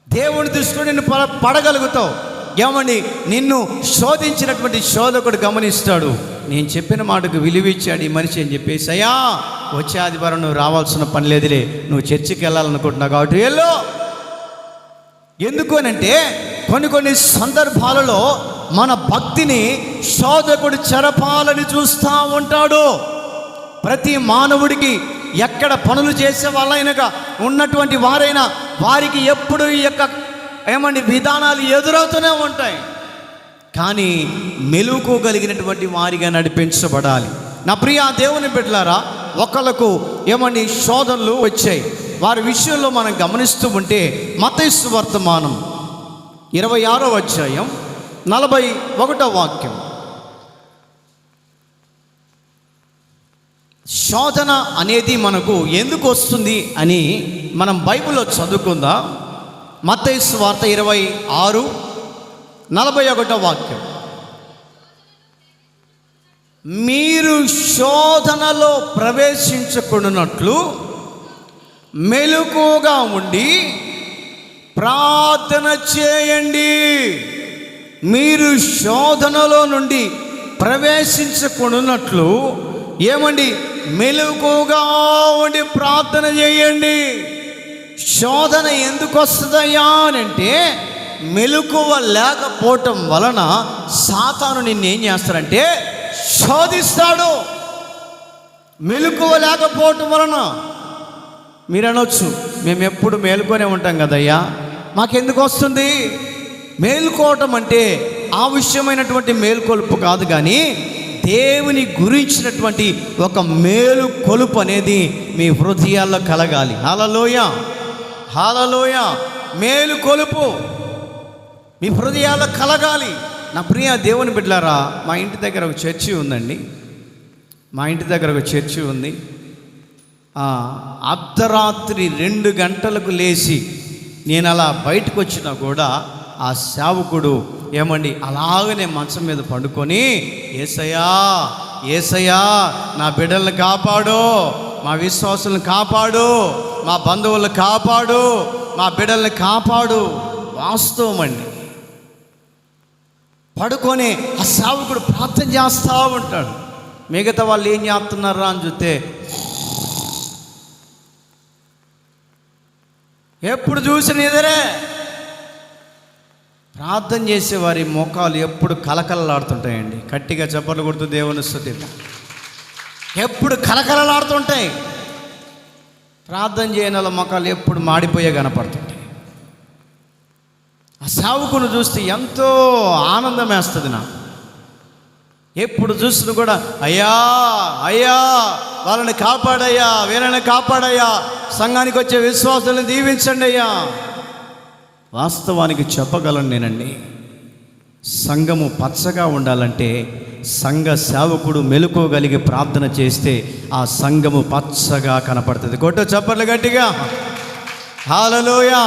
దేవుని దృష్టిలో నేను పడగలుగుతావు. నిన్ను శోధించినటువంటి శోధకుడు గమనిస్తాడు. నేను చెప్పిన మాటకు విలువిచ్చాడు ఈ మనిషి అని చెప్పేసి, అయ్యా వచ్చే ఆదివారం నువ్వు రావాల్సిన పని లేదులే, నువ్వు చర్చికి వెళ్ళాలనుకుంటున్నావు కాబట్టి వెళ్ళు. ఎందుకు అనంటే కొన్ని సందర్భాలలో మన భక్తిని శోధకుడు చెరపాలని చూస్తూ ఉంటాడు. ప్రతి మానవుడికి ఎక్కడ పనులు చేసే వాళ్ళైనా ఉన్నటువంటి వారైనా వారికి ఎప్పుడు ఈ యొక్క విధానాలు ఎదురవుతూనే ఉంటాయి. కానీ మెలుకోగలిగినటువంటి వారిగా నడిపించబడాలి. నా ప్రియ దేవుని బిడ్డలారా, ఒకళ్ళకు శోధనలు వచ్చాయి. వారి విషయంలో మనం గమనిస్తూ ఉంటే మత్తయి సువార్తమానం 26వ అధ్యాయం 41వ వాక్యం. శోధన అనేది మనకు ఎందుకు వస్తుంది అని మనం బైబిల్లో చదువుకుందాం. మత్తయి సువార్త 26:41 వాక్యం. మీరు శోధనలో ప్రవేశించకుండానట్లు మెలకువగా ఉండి ప్రార్థన చేయండి. మీరు శోధనలో నుండి ప్రవేశించకుండానట్లు మెలకువగా ఉండి ప్రార్థన చేయండి. శోధన ఎందుకు వస్తుందయ్యా అని అంటే మెలకువ లేకపోవటం వలన సాతాను నిన్నేం చేస్తాడంటే శోధిస్తాడు. మెలకువ లేకపోవటం వలన మీరు అనొచ్చు, మేము ఎప్పుడు మేలుకొనే ఉంటాం కదయ్యా, మాకెందుకు వస్తుంది? మేలుకోవటం అంటే ఆవశ్యమైనటువంటి మేల్కొల్పు కాదు, కానీ దేవుని గురించినటువంటి ఒక మేలు కొలుపు అనేది మీ హృదయాల్లో కలగాలి. హల్లెలూయ, హల్లెలూయ. మేలు కొలుపు మీ హృదయాల్లో కలగాలి. నా ప్రియ దేవుని బిడ్డలారా, మా ఇంటి దగ్గర ఒక చర్చి ఉందండి. మా ఇంటి దగ్గర ఒక చర్చి ఉంది. అర్ధరాత్రి 2 గంటలకు లేచి నేను అలా బయటకు వచ్చినా కూడా ఆ సేవకుడు ఏమండి అలాగనే మంచం మీద పండుకొని, యేసయ్యా యేసయ్యా నా బిడ్డలను కాపాడు, మా విశ్వాసులను కాపాడు, మా బంధువులను కాపాడు, మా బిడ్డల్ని కాపాడు. వాస్తవం అండి. పడుకొని ఆ సేవకుడు ప్రార్థన చేస్తూ ఉంటాడు. మిగతా వాళ్ళు ఏం చేస్తున్నారా అని చూస్తే ఎప్పుడు చూసిన ఎదురే ప్రార్థన చేసే వారి మోకాలు ఎప్పుడు కలకలలాడుతుంటాయండి. గట్టిగా చప్పట్లు కొడుతూ దేవుని స్తుతిద్దాం. ఎప్పుడు కలకలలాడుతుంటాయి. ప్రార్థన చేయని వాళ్ళ మోకాలు ఎప్పుడు మాడిపోయే కనపడుతుంటాయి. ఆ సేవకుని చూస్తే ఎంతో ఆనందం వేస్తుంది నాకు. ఎప్పుడు చూసిన కూడా అయ్యా అయ్యా వాళ్ళని కాపాడయ్యా, వీళ్ళని కాపాడయ్యా, సంఘానికి వచ్చే విశ్వాసాలను దీవించండి అయ్యా. వాస్తవానికి చెప్పగలను నేనండి, సంఘము పచ్చగా ఉండాలంటే సంఘ సేవకుడు మెలుకోగలిగి ప్రార్థన చేస్తే ఆ సంఘము పచ్చగా కనపడుతుంది. కొట్టు చప్పట్లు గట్టిగా. హల్లెలూయా.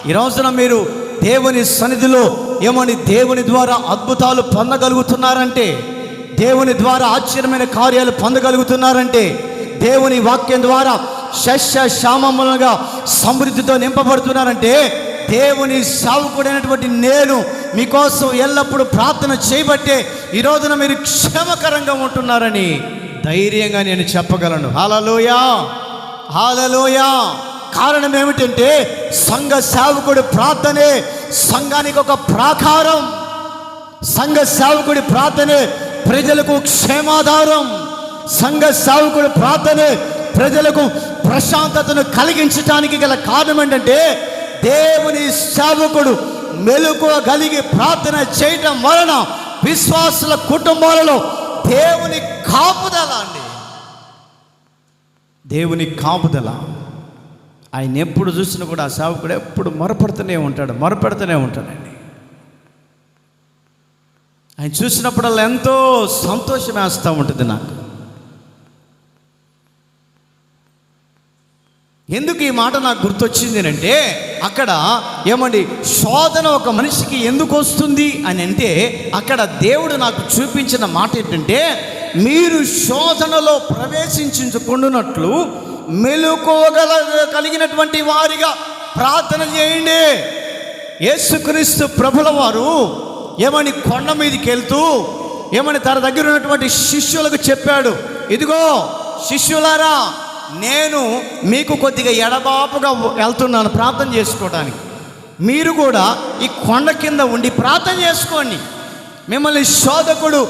ఈ రోజున మీరు దేవుని సన్నిధిలో ఏమని దేవుని ద్వారా అద్భుతాలు పొందగలుగుతున్నారంటే, దేవుని ద్వారా ఆశ్చర్యమైన కార్యాలు పొందగలుగుతున్నారంటే, దేవుని వాక్యం ద్వారా శస్య శ్యామములుగా సమృద్ధితో నింపబడుతున్నారంటే, దేవుని సేవకుడైనటువంటి నేను మీకోసం ఎల్లప్పుడూ ప్రార్థన చేయబట్టే ఈ రోజున మీరు క్షేమకరంగా ఉంటున్నారని ధైర్యంగా నేను చెప్పగలను. హల్లెలూయా, హల్లెలూయా. కారణం ఏమిటంటే సంఘ సేవకుడి ప్రార్థనే సంఘానికి ఒక ప్రాకారం. సంఘ సేవకుడి ప్రార్థనే ప్రజలకు క్షేమాధారం. సంఘ సేవకుడి ప్రార్థనే ప్రజలకు ప్రశాంతతను కలిగించడానికి గల కారణం ఏంటంటే దేవుని సేవకుడు మెలకువగలిగి ప్రార్థన చేయటం వలన విశ్వాసుల కుటుంబాలలో దేవుని కాపుదల అండి. దేవుని కాపుదల. ఆయన ఎప్పుడు చూసినా కూడా ఆ సేవకుడు ఎప్పుడు మొరపెడుతూనే ఉంటాడండి. ఆయన చూసినప్పుడల్లా ఎంతో సంతోషం వేస్తూ ఉంటుంది నాకు. ఎందుకు ఈ మాట నాకు గుర్తొచ్చింది అంటే, అక్కడ ఏమండి శోధన ఒక మనిషికి ఎందుకు వస్తుంది అని అంటే, అక్కడ దేవుడు నాకు చూపించిన మాట ఏంటంటే, మీరు శోధనలో ప్రవేశించుకున్నట్లు మెలకువగలిగినటువంటి వారిగా ప్రార్థన చేయండి. యేసుక్రీస్తు ప్రభుల వారు ఏమని కొండ మీదకి వెళ్తూ ఏమని తన దగ్గర ఉన్నటువంటి శిష్యులకు చెప్పాడు, ఇదిగో శిష్యులారా, నేను మీకు కొద్దిగా ఎడబాపుగా వెళ్తున్నాను ప్రార్థన చేసుకోవడానికి. మీరు కూడా ఈ కొండ కింద ఉండి ప్రార్థన చేసుకోండి. మిమ్మల్ని శోధకుడు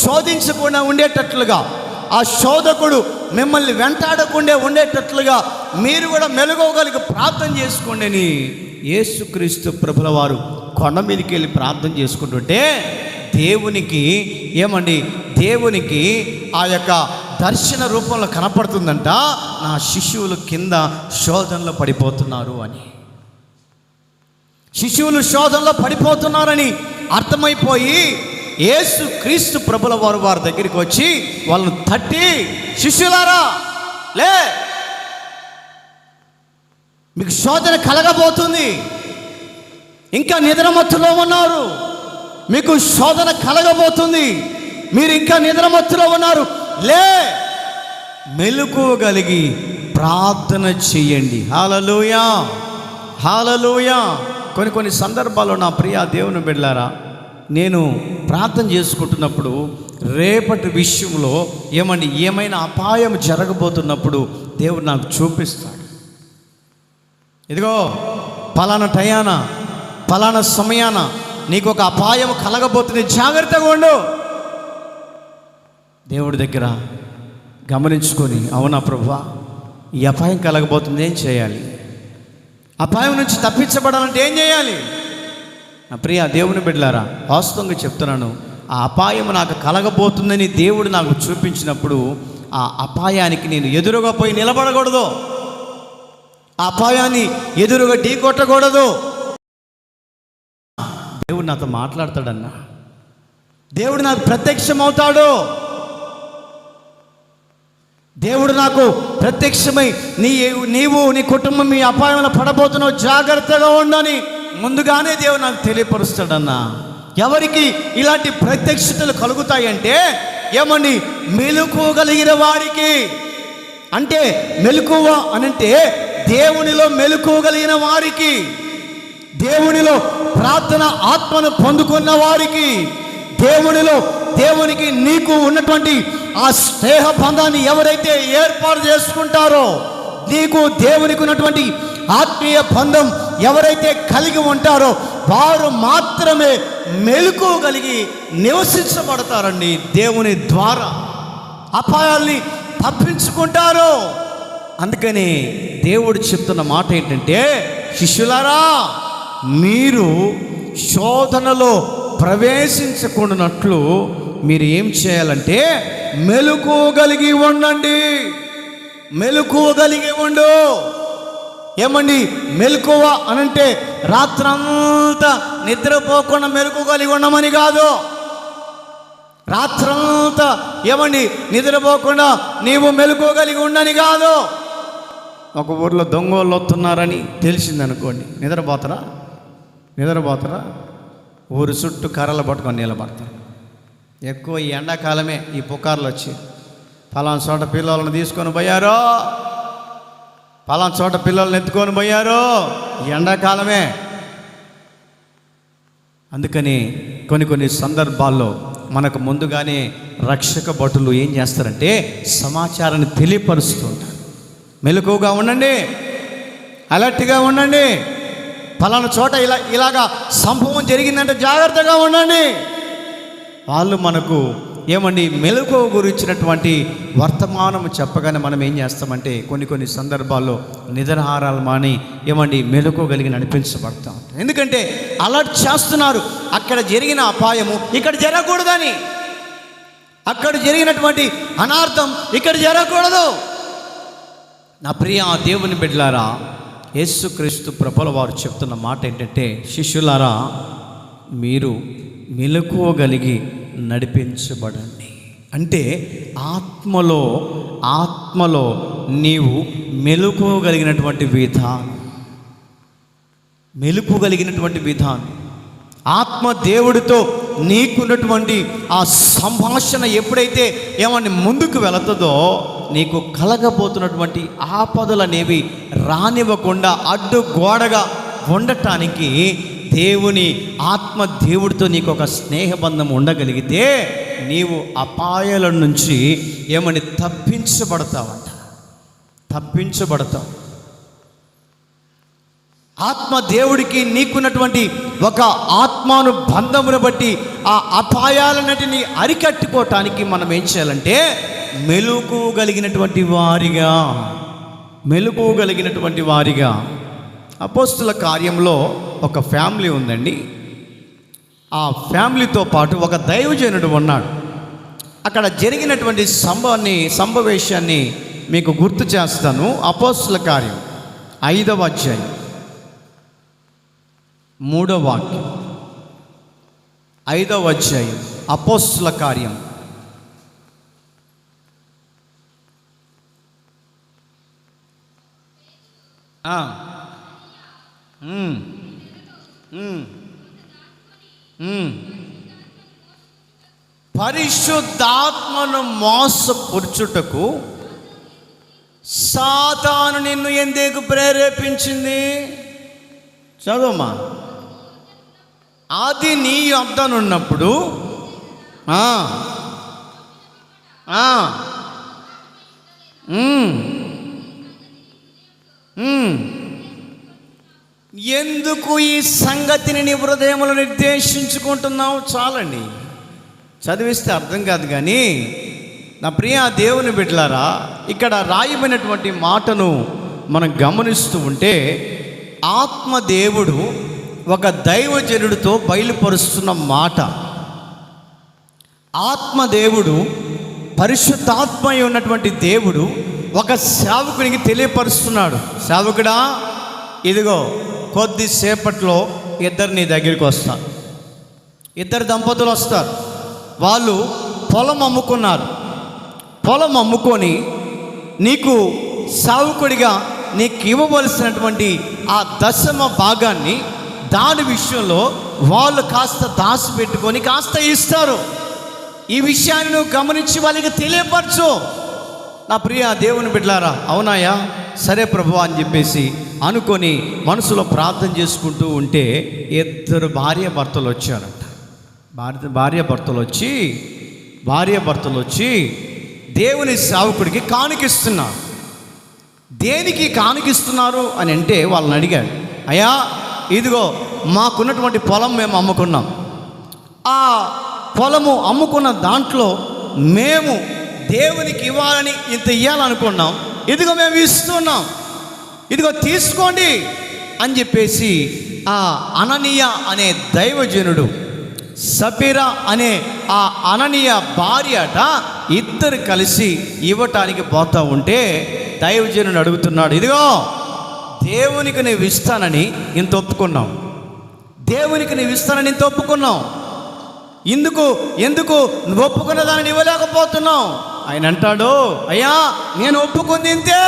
శోధించకుండా ఉండేటట్లుగా, ఆ శోధకుడు మిమ్మల్ని వెంటాడకుండా ఉండేటట్లుగా మీరు కూడా మెలుగోగలిగి ప్రార్థన చేసుకోండి అని యేసుక్రీస్తు ప్రభుల వారు కొండ మీదకి వెళ్ళి ప్రార్థన చేసుకుంటుంటే దేవునికి ఆ యొక్క దర్శన రూపంలో కనపడుతుందంట, నా శిష్యువులు కింద శోధనలో పడిపోతున్నారు అని. శిష్యువులు శోధనలో పడిపోతున్నారని అర్థమైపోయి యేసుక్రీస్తు ప్రభుల వారు వారి దగ్గరికి వచ్చి వాళ్ళను తట్టి, శిష్యులారా లే, మీకు శోధన కలగబోతుంది, ఇంకా నిద్రమత్తులో ఉన్నారు, మీకు శోధన కలగబోతుంది, మీరు ఇంకా నిద్రమత్తులో ఉన్నారు, లే, మెలకువగలిగి ప్రార్థన చెయ్యండి. హల్లెలూయా, హల్లెలూయా. కొన్ని సందర్భాల్లో నా ప్రియ దేవుని బిడ్డలారా, నేను ప్రార్థన చేసుకుంటున్నప్పుడు రేపటి విషయంలో ఏమైనా అపాయం జరగబోతున్నప్పుడు దేవుడు నాకు చూపిస్తాడు. ఇదిగో పలానా టయాన పలానా సమయాన నీకు ఒక అపాయం కలగబోతుంది, జాగ్రత్తగా ఉండు. దేవుడి దగ్గర గమనించుకొని, అవునా ప్రభువా, ఈ అపాయం కలగబోతుంది, ఏం చేయాలి? అపాయం నుంచి తప్పించబడాలంటే ఏం చేయాలి? నా ప్రియ దేవుని బిడ్డలారా, వాస్తవంగా చెప్తున్నాను, ఆ అపాయం నాకు కలగబోతుందని దేవుడు నాకు చూపించినప్పుడు ఆ అపాయానికి నేను ఎదురుగా పోయి నిలబడకూడదు, ఆ అపాయాన్ని ఎదురుగా ఢీ కొట్టకూడదు. దేవుడు నాతో మాట్లాడతాడన్నా, దేవుడు నాకు ప్రత్యక్షమవుతాడు, దేవుడు నాకు ప్రత్యక్షమై నీవు నీ కుటుంబం ఈ అపాయంలో పడబోతున్నావు, జాగ్రత్తగా ఉండని ముందుగానే దేవుడు నాకు తెలియపరుస్తాడన్నా. ఎవరికి ఇలాంటి ప్రత్యక్షతలు కలుగుతాయంటే ఏమండి, మెలకువగలిగిన వారికి. అంటే మెలకువ అనంటే దేవునిలో మెలకువగలిగిన వారికి, దేవునిలో ప్రార్థన ఆత్మను పొందుకున్న వారికి, దేవునికి నీకు ఉన్నటువంటి ఆ స్నేహ బంధాన్ని ఎవరైతే ఏర్పాటు చేసుకుంటారో, నీకు దేవునికి ఉన్నటువంటి ఆత్మీయ బంధం ఎవరైతే కలిగి ఉంటారో వారు మాత్రమే మెలకువగలిగి నివసించబడతారండి. దేవుని ద్వారా అపాయాల్ని తప్పించుకుంటారు. అందుకని దేవుడు చెప్తున్న మాట ఏంటంటే, శిష్యులారా మీరు శోధనలో ప్రవేశించకుండానట్లు మీరు ఏం చేయాలంటే మెలకువగలిగి ఉండండి. మెలకువగలిగి ఉండు. ఏమండి, మెలకువ అనంటే రాత్రంతా నిద్రపోకుండా మెలకువగలిగి ఉండమని కాదు. రాత్రంతా ఏమండి నిద్రపోకుండా నీవు మెలకువగలిగి ఉండని కాదు. ఒక ఊర్లో దొంగోళ్ళు వస్తున్నారని తెలిసిందనుకోండి, నిద్రపోతారా? ఊరు చుట్టూ కర్రలు పట్టుకొని నిలబడతారు. ఎక్కువ ఈ ఎండాకాలమే ఈ పుకార్లు వచ్చి పలానా చోట పిల్లలను తీసుకొని పోయారో, పలానా చోట పిల్లల్ని ఎత్తుకొని పోయారో, ఎండాకాలమే. అందుకని కొన్ని సందర్భాల్లో మనకు ముందుగానే రక్షక భటులు ఏం చేస్తారంటే సమాచారాన్ని తెలియపరుస్తుంటారు. మెలకువగా ఉండండి, అలర్ట్గా ఉండండి, పలానా చోట ఇలాగా సంభవం జరిగిందంటే జాగ్రత్తగా ఉండండి. వాళ్ళు మనకు ఏమండి మెలకువ గురించినటువంటి వర్తమానం చెప్పగానే మనం ఏం చేస్తామంటే కొన్ని సందర్భాల్లో నిద్రాహారాలు మాని ఏమండి మెలకువగలిగి నడిపించబడతాం. ఎందుకంటే అలర్ట్ చేస్తున్నారు, అక్కడ జరిగిన అపాయము ఇక్కడ జరగకూడదని, అక్కడ జరిగినటువంటి అనార్థం ఇక్కడ జరగకూడదు. నా ప్రియ దేవుని బిడ్డలారా, యేసుక్రీస్తు ప్రభుల వారు చెప్తున్న మాట ఏంటంటే, శిష్యులారా మీరు మెలకువగలిగి నడిపించబడండి. అంటే ఆత్మలో నీవు మెలకువగలిగినటువంటి విధానం, ఆత్మ దేవుడితో నీకున్నటువంటి ఆ సంభాషణ ఎప్పుడైతే ఏమని ముందుకు వెళుతుందో నీకు కలగబోతున్నటువంటి ఆపదలు అనేవి రానివ్వకుండా అడ్డుగోడగా ఉండటానికి దేవుని ఆత్మ దేవుడితో నీకు ఒక స్నేహబంధం ఉండగలిగితే నీవు అపాయాల నుంచి ఏమని తప్పించబడతావు. ఆత్మ దేవుడికి నీకున్నటువంటి ఒక ఆత్మానుబంధమును బట్టి ఆ అపాయాలన్నిటిని అరికట్టుకోవటానికి మనం ఏం చేయాలంటే మెలకువగలిగినటువంటి వారిగా. అపోస్తుల కార్యంలో ఒక ఫ్యామిలీ ఉందండి. ఆ ఫ్యామిలీతో పాటు ఒక దైవజనుడు ఉన్నాడు. అక్కడ జరిగినటువంటి సంభవేశాన్ని మీకు గుర్తు చేస్తాను. అపోస్తుల కార్యం 5వ అధ్యాయం 3వ వాక్యం. 5వ అధ్యాయం అపోస్తుల కార్యం. పరిశుద్ధాత్మను మోసపుర్చుటకు సాతాను నిన్ను ఎందుకు ప్రేరేపించింది? చదువుమా. అది నీ యొద్దనున్నప్పుడు ఎందుకు ఈ సంగతిని నీ హృదయములో నిర్దేశించుకుంటున్నావు? చాలండి, చదివిస్తే అర్థం కాదు. కానీ నా ప్రియ దేవుని బిడ్డలారా, ఇక్కడ రాయబడినటువంటి మాటను మనం గమనిస్తూ ఉంటే ఆత్మదేవుడు ఒక దైవజనుడితో బయలుపరుస్తున్న మాట. ఆత్మదేవుడు, పరిశుద్ధాత్మ అయి ఉన్నటువంటి దేవుడు ఒక సేవకునికి తెలియపరుస్తున్నాడు. సేవకుడా, ఇదిగో కొద్దిసేపట్లో ఇద్దరు నీ దగ్గరికి వస్తారు. ఇద్దరు దంపతులు వస్తారు. వాళ్ళు పొలం అమ్ముకున్నారు. పొలం అమ్ముకొని నీకు సేవకుడిగా నీకు ఇవ్వవలసినటువంటి ఆ దశమ భాగాన్ని, దాని విషయంలో వాళ్ళు కాస్త దాచిపెట్టుకొని కాస్త ఇస్తారు. ఈ విషయాన్ని నువ్వు గమనించి వాళ్ళకి తెలియపరచు. నా ప్రియ దేవుని బిడ్డలారా, అవునాయా, సరే ప్రభు అని చెప్పేసి అనుకొని మనసులో ప్రార్థన చేసుకుంటూ ఉంటే ఇద్దరు భార్యాభర్తలు వచ్చారంట. భార్యాభర్తలు వచ్చి దేవుని సేవకుడికి కానుకిస్తున్నారు. దేనికి కానుకిస్తున్నారు అని అంటే వాళ్ళని అడిగాడు, అయ్యా ఇదిగో మాకున్నటువంటి పొలం మేము అమ్ముకున్నాం. ఆ పొలము అమ్ముకున్న దాంట్లో మేము దేవునికి ఇవ్వాలని ఇంత ఇవ్వాలనుకున్నాం. ఇదిగో మేము ఇస్తున్నాం, ఇదిగో తీసుకోండి అని చెప్పేసి ఆ అననీయ అనే దైవజనుడు, సపీరా అనే ఆ అననీయ భార్యట ఇద్దరు కలిసి ఇవ్వటానికి పోతా ఉంటే దైవజనుడు అడుగుతున్నాడు, ఇదిగో దేవునికి నువ్వు ఇస్తానని ఇంత ఒప్పుకున్నావు, దేవునికి నువ్వు ఇస్తానని ఇంత ఒప్పుకున్నావు, ఎందుకు నువ్వు ఒప్పుకున్న దాన్ని ఇవ్వలేకపోతున్నావు? ఆయన అంటాడు, అయ్యా నేను ఒప్పుకుంది ఇంతే.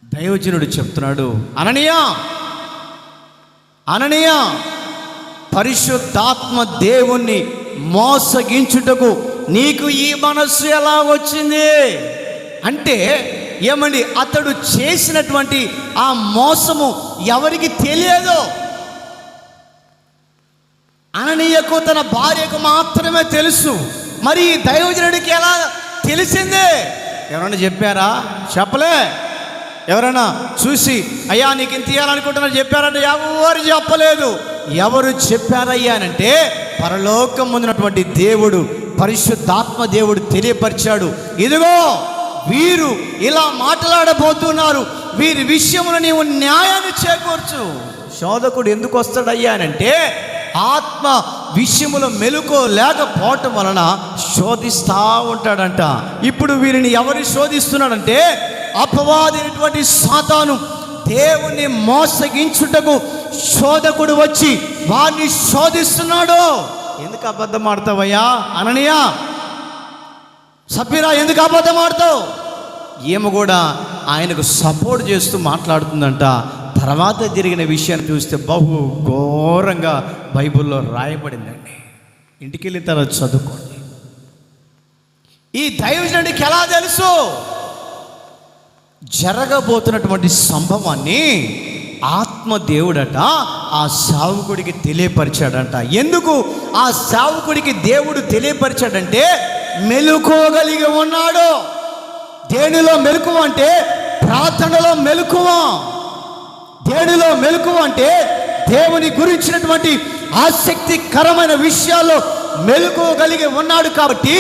దైవజనుడు చెప్తున్నాడు, అననీయ పరిశుద్ధాత్మ దేవుణ్ణి మోసగించుటకు నీకు ఈ మనస్సు ఎలా వచ్చింది అంటే, ఏమండి, అతడు చేసినటువంటి ఆ మోసము ఎవరికి తెలియదు. అననీయకు తన భార్యకు మాత్రమే తెలుసు. మరి దైవజనుడికి ఎలా తెలిసింది? ఎవరైనా చెప్పారా? చెప్పలే. ఎవరైనా చూసి అయ్యా నీకు ఇంత ఇవ్వాలనుకుంటున్నారు చెప్పారంటే ఎవరు చెప్పలేదు. ఎవరు చెప్పారయ్యా అంటే పరలోకం ముందున్నటువంటి దేవుడు, పరిశుద్ధాత్మ దేవుడు తెలియపరిచాడు. ఇదిగో వీరు ఇలా మాట్లాడబోతున్నారు, వీరి విషయంలో నీవు న్యాయాన్ని చేకూర్చు. శోధకుడు ఎందుకు వస్తాడయ్యా అంటే ఆత్మ విషయములో మెలుకో లేకపోవటం వలన శోధిస్తూ ఉంటాడంట. ఇప్పుడు వీరిని ఎవరు శోధిస్తున్నాడంటే అపవాదైనటువంటి సాతాను దేవుణ్ణి మోసగించుటకు శోధకుడు వచ్చి వారిని శోధిస్తున్నాడు. ఎందుకు అబద్ధం ఆడతావయ్యా అననీయ, సపీరా, ఎందుకు అబద్ధం ఆడతావు? ఈమె కూడా ఆయనకు సపోర్ట్ చేస్తూ మాట్లాడుతుందంట. తర్వాత జరిగిన విషయాన్ని చూస్తే బహు ఘోరంగా బైబిల్లో రాయబడిందండి. ఇంటికి వెళ్ళిన తర్వాత చదువుకోండి. ఈ దైవజనుడికి ఎలా తెలుసు? జరగబోతున్నటువంటి సంభవాన్ని ఆత్మదేవుడట ఆ సేవకుడికి తెలియపరిచాడంట. ఎందుకు ఆ సేవకుడికి దేవుడు తెలియపరిచాడంటే మెలుకోగలిగి ఉన్నాడు. దేనిలో మెలకువ అంటే ప్రార్థనలో మెలకువ. దేనిలో మెలకువ అంటే దేవుని గురించినటువంటి ఆసక్తికరమైన విషయాల్లో మెలుకోగలిగి ఉన్నాడు. కాబట్టి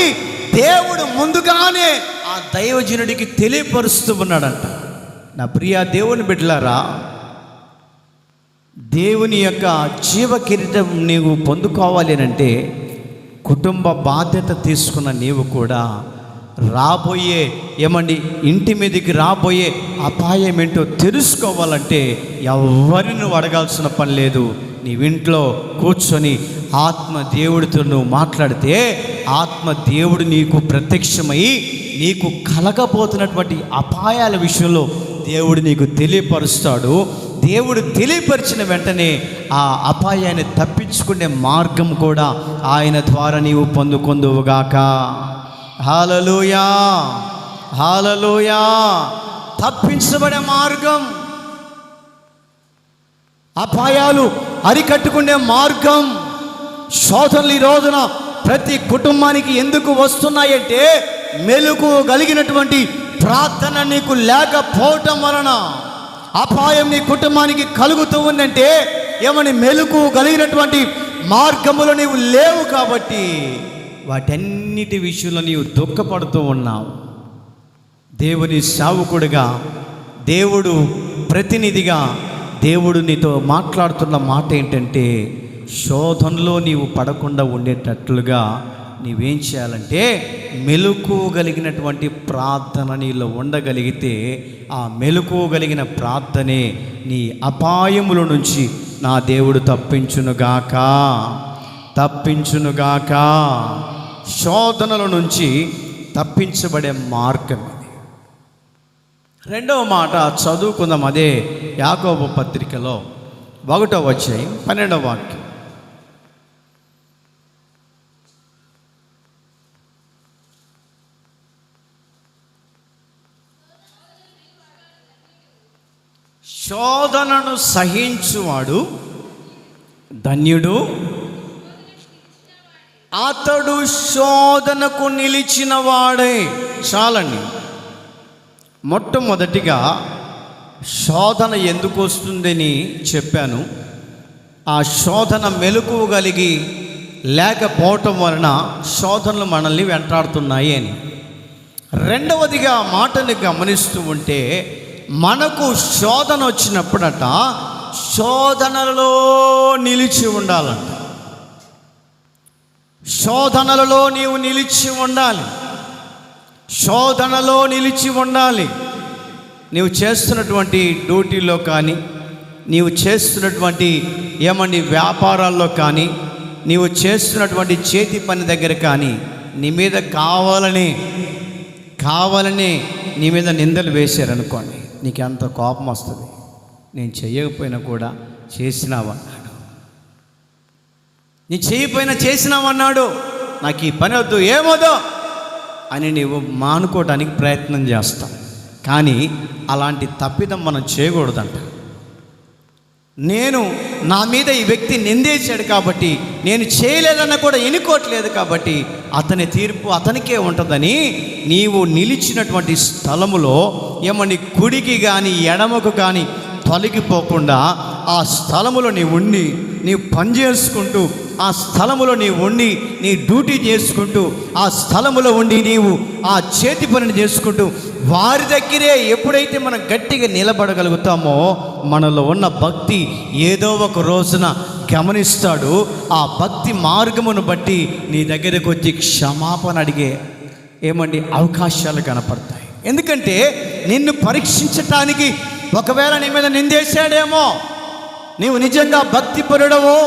దేవుడు ముందుగానే ఆ దైవజనుడికి తెలియపరుస్తూ ఉన్నాడంట. నా ప్రియ దేవుని బిడ్డలారా, దేవుని యొక్క జీవ కిరీటం నీవు పొందుకోవాలి అంటే కుటుంబ బాధ్యత తీసుకున్న నీవు కూడా రాబోయే ఇంటి మీదకి రాబోయే అపాయం ఏంటో తెలుసుకోవాలంటే ఎవరిని నువ్వు అడగాల్సిన పని లేదు. నీవింట్లో కూర్చొని ఆత్మ దేవుడితో నువ్వు మాట్లాడితే ఆత్మ దేవుడు నీకు ప్రత్యక్షమై నీకు కలగబోతున్నటువంటి అపాయాల విషయంలో దేవుడు నీకు తెలియపరుస్తాడు. దేవుడు తెలియపరిచిన వెంటనే ఆ అపాయాన్ని తప్పించుకునే మార్గం కూడా ఆయన ద్వారా నీవు పొందుకొందువుగాక. హల్లెలూయా, హల్లెలూయా. తప్పించబడే మార్గం, అపాయాలు అరికట్టుకునే మార్గం. శోధనలు ఈ రోజున ప్రతి కుటుంబానికి ఎందుకు వస్తున్నాయంటే మెలుకు కలిగినటువంటి ప్రార్థన నీకు లేకపోవటం వలన అపాయం నీ కుటుంబానికి కలుగుతూ ఉందంటే మెలుకు కలిగినటువంటి మార్గములు నీవు లేవు. కాబట్టి వాటన్నిటి విషయంలో నీవు దుఃఖపడుతూ ఉన్నావు. దేవుని సేవకుడిగా, దేవుడు ప్రతినిధిగా దేవుడు నీతో మాట్లాడుతున్న మాట ఏంటంటే శోధనలో నీవు పడకుండా ఉండేటట్లుగా నీవేం చేయాలంటే మెలకువగలిగినటువంటి ప్రార్థన నీలో ఉండగలిగితే ఆ మెలకువగలిగిన ప్రార్థనే నీ అపాయముల నుంచి నా దేవుడు తప్పించునుగాక. శోధనల నుంచి తప్పించబడే మార్గం ఇది. రెండవ మాట చదువుకుందాం. అదే యాకోబు పత్రికలో 1వ అధ్యాయం 12వ వాక్యం. శోధనను సహించువాడు ధన్యుడు, అతడు శోధనకు నిలిచిన వాడే. చాలండి. మొట్టమొదటిగా శోధన ఎందుకు వస్తుందని చెప్పాను. ఆ శోధన మెలకువగలిగి లేకపోవటం వలన శోధనలు మనల్ని వెంటాడుతున్నాయి అని. రెండవదిగా మాటని గమనిస్తూ ఉంటే మనకు శోధన వచ్చినప్పుడట శోధనలలో నిలిచి ఉండాలంట. శోధనలలో నీవు నిలిచి ఉండాలి. శోధనలో నిలిచి ఉండాలి. నీవు చేస్తున్నటువంటి డ్యూటీలో కానీ, నీవు చేస్తున్నటువంటి వ్యాపారాల్లో కానీ, నీవు చేస్తున్నటువంటి చేతి పని దగ్గర కానీ నీ మీద కావాలని నీ మీద నిందలు వేశారనుకోండి, నీకు ఎంత కోపం వస్తుంది. నేను చేయకపోయినా కూడా చేసినావన్నాడు, నీ చేయకపోయినా చేసినావన్నాడు, నాకు ఈ పని వద్దు, ఏమొద్దు అని నీవు మానుకోవడానికి ప్రయత్నం చేస్తావు. కానీ అలాంటి తప్పిదం మనం చేయకూడదంట. నేను నా మీద ఈ వ్యక్తి నిందేశాడు కాబట్టి, నేను చేయలేదన్న కూడా ఎన్నుకోవట్లేదు కాబట్టి అతని తీర్పు అతనికే ఉంటుందని నీవు నిలిచినటువంటి స్థలములో కుడికి కానీ ఎడమకు కానీ తొలగిపోకుండా ఆ స్థలములో నీవు ఉండి నీవు పని చేసుకుంటూ, ఆ స్థలములో నీవు ఉండి నీ డ్యూటీ చేసుకుంటూ, ఆ స్థలములో ఉండి నీవు ఆ చేతి పనిని చేసుకుంటూ వారి దగ్గరే ఎప్పుడైతే మనం గట్టిగా నిలబడగలుగుతామో మనలో ఉన్న భక్తి ఏదో ఒక రోజున గమనిస్తాడు. ఆ భక్తి మార్గమును బట్టి నీ దగ్గరకు వచ్చి క్షమాపణ అడిగే అవకాశాలు కనపడతాయి. ఎందుకంటే నిన్ను పరీక్షించటానికి ఒకవేళ నీ మీద నిందేశాడేమో, నీవు నిజంగా భక్తిపరుడవో,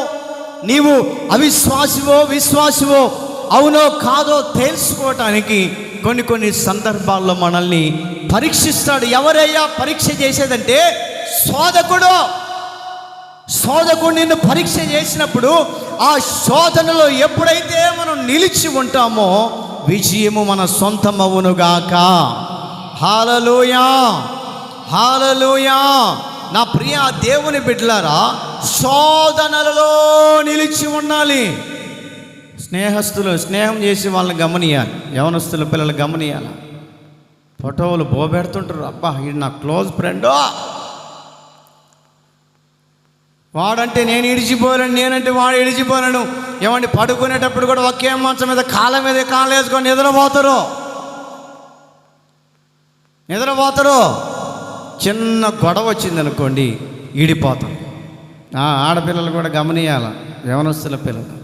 నీవు అవిశ్వాసివో విశ్వాసివో, అవునో కాదో తెలుసుకోవటానికి కొన్ని సందర్భాల్లో మనల్ని పరీక్షిస్తాడు. ఎవరయ్యా పరీక్ష చేసేదంటే శోధకుడు నిన్ను పరీక్ష చేసినప్పుడు ఆ శోధనలో ఎప్పుడైతే మనం నిలిచి ఉంటామో విజయము మన సొంతమవునుగాక. హల్లెలూయా, హల్లెలూయా. నా ప్రియ దేవుని బిడ్డలారా, శోధనలలో నిలిచి ఉండాలి. స్నేహం చేసి వాళ్ళని గమనియాలి. యవనస్తుల పిల్లలు గమనియాలి. ఫోటోలు బోబెడుతుంటారు. అబ్బా ఇది నా క్లోజ్ ఫ్రెండో, వాడంటే నేను ఇడిచిపోలేను, నేనంటే వాడు ఇడిచిపోలేను. పడుకునేటప్పుడు కూడా ఒకే మంచం మీద కాళ్ళ మీద కాళ్ళు వేసుకొని నిద్రపోతారు. చిన్న గొడవ వచ్చిందనుకోండి ఈడిపోతాం. ఆడపిల్లలు కూడా గమనియాల. యవనస్తుల పిల్లలు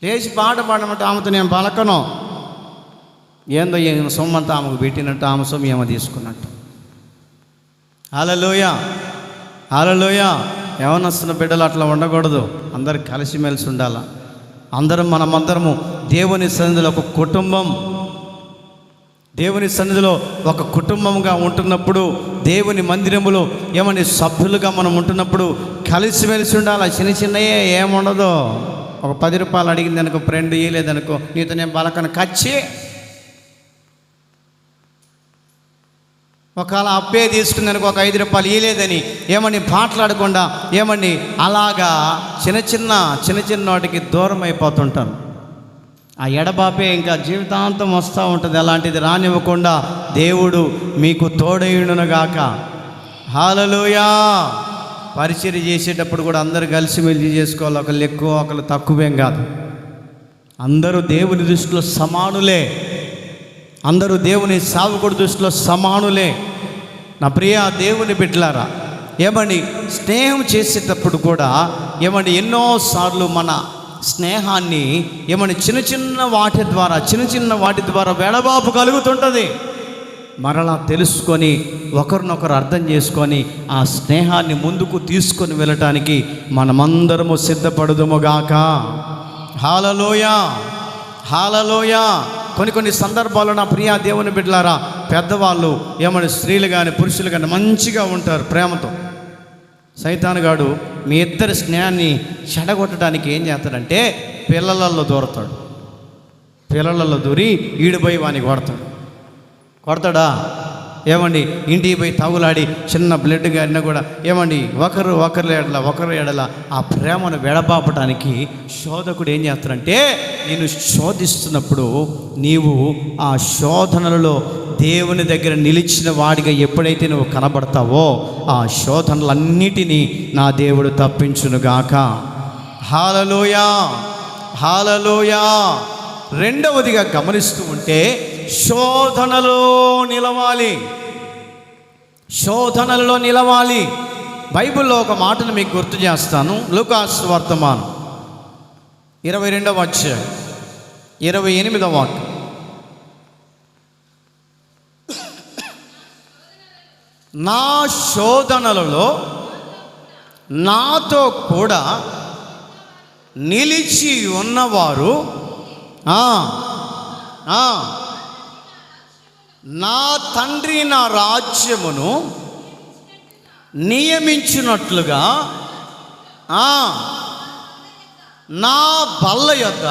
లేచి పాట పాడమంటే ఆమెతో నేను పలకను, ఏందో ఈయన సొమ్మంతా ఆమెకు పెట్టినట్టు, ఆమె సొమ్ము ఏమో తీసుకున్నట్టు. హల్లెలూయా, హల్లెలూయా. యవనస్తున్న బిడ్డలు అట్లా ఉండకూడదు. అందరు కలిసిమెలిసి ఉండాల. మనమందరము దేవుని సన్నిధిలో ఒక కుటుంబం, దేవుని సన్నిధిలో ఒక కుటుంబంగా ఉంటున్నప్పుడు, దేవుని మందిరములో సభ్యులుగా మనం ఉంటున్నప్పుడు కలిసిమెలిసి ఉండాలి. చిన్నయే ఏముండదు. ఒక 10 రూపాయలు అడిగింది అనుకో, ఫ్రెండ్ ఇవ్వలేదనుకో, నీతో నేను బలకను కచ్చి. ఒకవేళ అప్పే తీసుకుంది అనుకో, ఒక 5 రూపాయలు ఇవ్వలేదని మాట్లాడకుండా అలాగా చిన్న వాటికి దూరం అయిపోతుంటాను. ఆ ఎడబాపే ఇంకా జీవితాంతం వస్తూ ఉంటుంది. అలాంటిది రానివ్వకుండా దేవుడు మీకు తోడయుడునుగాక. హల్లెలూయా. పరిచర్య చేసేటప్పుడు కూడా అందరూ కలిసిమెలిసి చేసుకోవాలి. ఒకళ్ళు ఎక్కువ ఒకళ్ళు తక్కువేం కాదు. అందరూ దేవుని దృష్టిలో సమానులే. అందరూ దేవుని సేవకుడి దృష్టిలో సమానులే. నా ప్రియ దేవుని బిడ్డలారా, ఏమండి స్నేహం చేసేటప్పుడు కూడా ఏమండి ఎన్నోసార్లు మన స్నేహాన్ని ఏమని చిన్న చిన్న వాటి ద్వారా వెడబాపు కలుగుతుంటుంది. మరలా తెలుసుకొని ఒకరినొకరు అర్థం చేసుకొని ఆ స్నేహాన్ని ముందుకు తీసుకొని వెళ్ళటానికి మనమందరము సిద్ధపడుదుముగాక. హల్లెలూయా, హల్లెలూయా. కొన్ని సందర్భాల్లో నా ప్రియా దేవుని బిడ్డలారా, పెద్దవాళ్ళు ఏమని స్త్రీలు కానీ పురుషులు కానీ మంచిగా ఉంటారు ప్రేమతో. సైతానుగాడు మీ ఇద్దరి స్నేహాన్ని చెడగొట్టడానికి ఏం చేస్తాడంటే పిల్లలలో దూరతాడు. పిల్లలలో దూరి ఈడిపోయి వాడిని కొడతాడా? ఏమండి ఇంటికి పోయి తగులాడి చిన్న బ్లడ్ గారినా కూడా ఏమండి ఒకరి ఎడల ఆ ప్రేమను వెడబాపడానికి శోధకుడు ఏం చేస్తాడంటే నేను శోధిస్తున్నప్పుడు నీవు ఆ శోధనలలో దేవుని దగ్గర నిలిచిన వాడిగా ఎప్పుడైతే నువ్వు కనబడతావో ఆ శోధనలన్నిటినీ నా దేవుడు తప్పించునుగాక. హల్లెలూయా, హల్లెలూయా. రెండవదిగా గమనిస్తూ ఉంటే శోధనలో నిలవాలి. బైబిల్లో ఒక మాటను మీకు గుర్తు చేస్తాను. లూకాసు సువార్తమానం 22వ అధ్యాయం 28వ వాక్యం. నా శోధనలలో నాతో కూడా నిలిచి ఉన్నవారు నా తండ్రి నా రాజ్యమును నియమించినట్లుగా నా బల్ల యొద్ద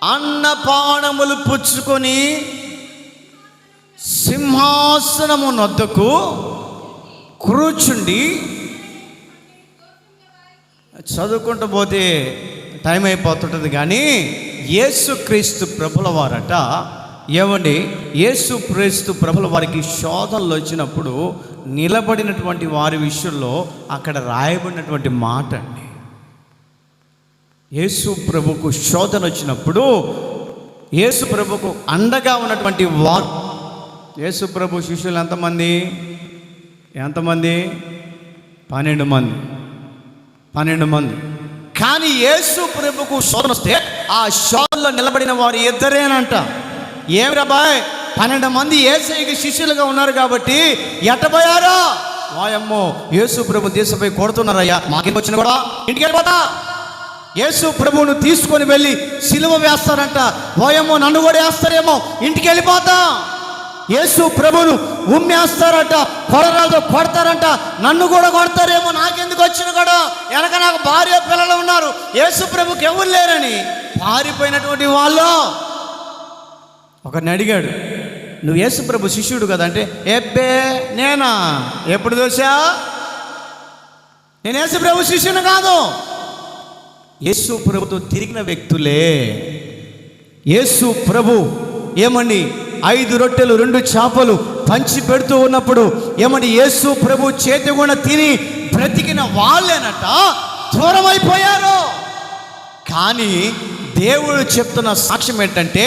అన్నపానములు పుచ్చుకొని సింహాసనము నొద్దకు కూర్చుండి చదువుకుంటూ పోతే టైం అయిపోతుంటుంది. కానీ యేసుక్రీస్తు ప్రభుల వారట ఏమండి యేసుక్రీస్తు ప్రభుల వారికి శోధనలు వచ్చినప్పుడు నిలబడినటువంటి వారి విషయంలో అక్కడ రాయబడినటువంటి మాట అండి. యేసు ప్రభుకు శోధన వచ్చినప్పుడు యేసు ప్రభుకు అండగా ఉన్నటువంటి వారు. యేసు ప్రభు శిష్యులు ఎంతమంది? 12 మంది. కానీ యేసు ప్రభుకు శోధన వస్తే ఆ శోధనలో నిలబడిన వారు ఇద్దరేనంట. ఏమిరా బాయ్, 12 మంది యేసయ్యకి శిష్యులుగా ఉన్నారు కాబట్టి ఎట్టబోయారా? వాయమ్మో యేసు ప్రభు దేశంపై కొడుతున్నారయ్యా, మాకేం వచ్చిన కూడా ఇంటికి వెళ్ళిపోతా. యేసు ప్రభువును తీసుకొని వెళ్ళి సిలువ వేస్తారంట. వాయమ్మో నన్ను కూడా వేస్తారేమో, ఇంటికి వెళ్ళిపోతా. యేసు ప్రభువును ఉమ్మేస్తారట, కొడరాలతో కొడతారంట, నన్ను కూడా కొడతారేమో, నాకెందుకు వచ్చిన కూడా, వెనక నాకు భార్య పిల్లలు ఉన్నారు, యేసు ప్రభుకి ఎవరు లేరని పారిపోయినటువంటి వాళ్ళు. ఒకరిని అడిగాడు, నువ్వు యేసు ప్రభు శిష్యుడు కదా అంటే, ఎబ్బే నేనా, ఎప్పుడు చూసా, నేను యేసు ప్రభు శిష్యుని కాదు. యేసు ప్రభుతో తిరిగిన వ్యక్తులే. యేసు ప్రభు ఏమండి 5 రొట్టెలు 2 చేపలు పంచి పెడుతూ ఉన్నప్పుడు ఏమండి యేసు ప్రభు చేతి కూడా తిని బ్రతికిన వాళ్ళేనట దూరం అయిపోయారు. కానీ దేవుడు చెప్తున్న సాక్ష్యం ఏంటంటే,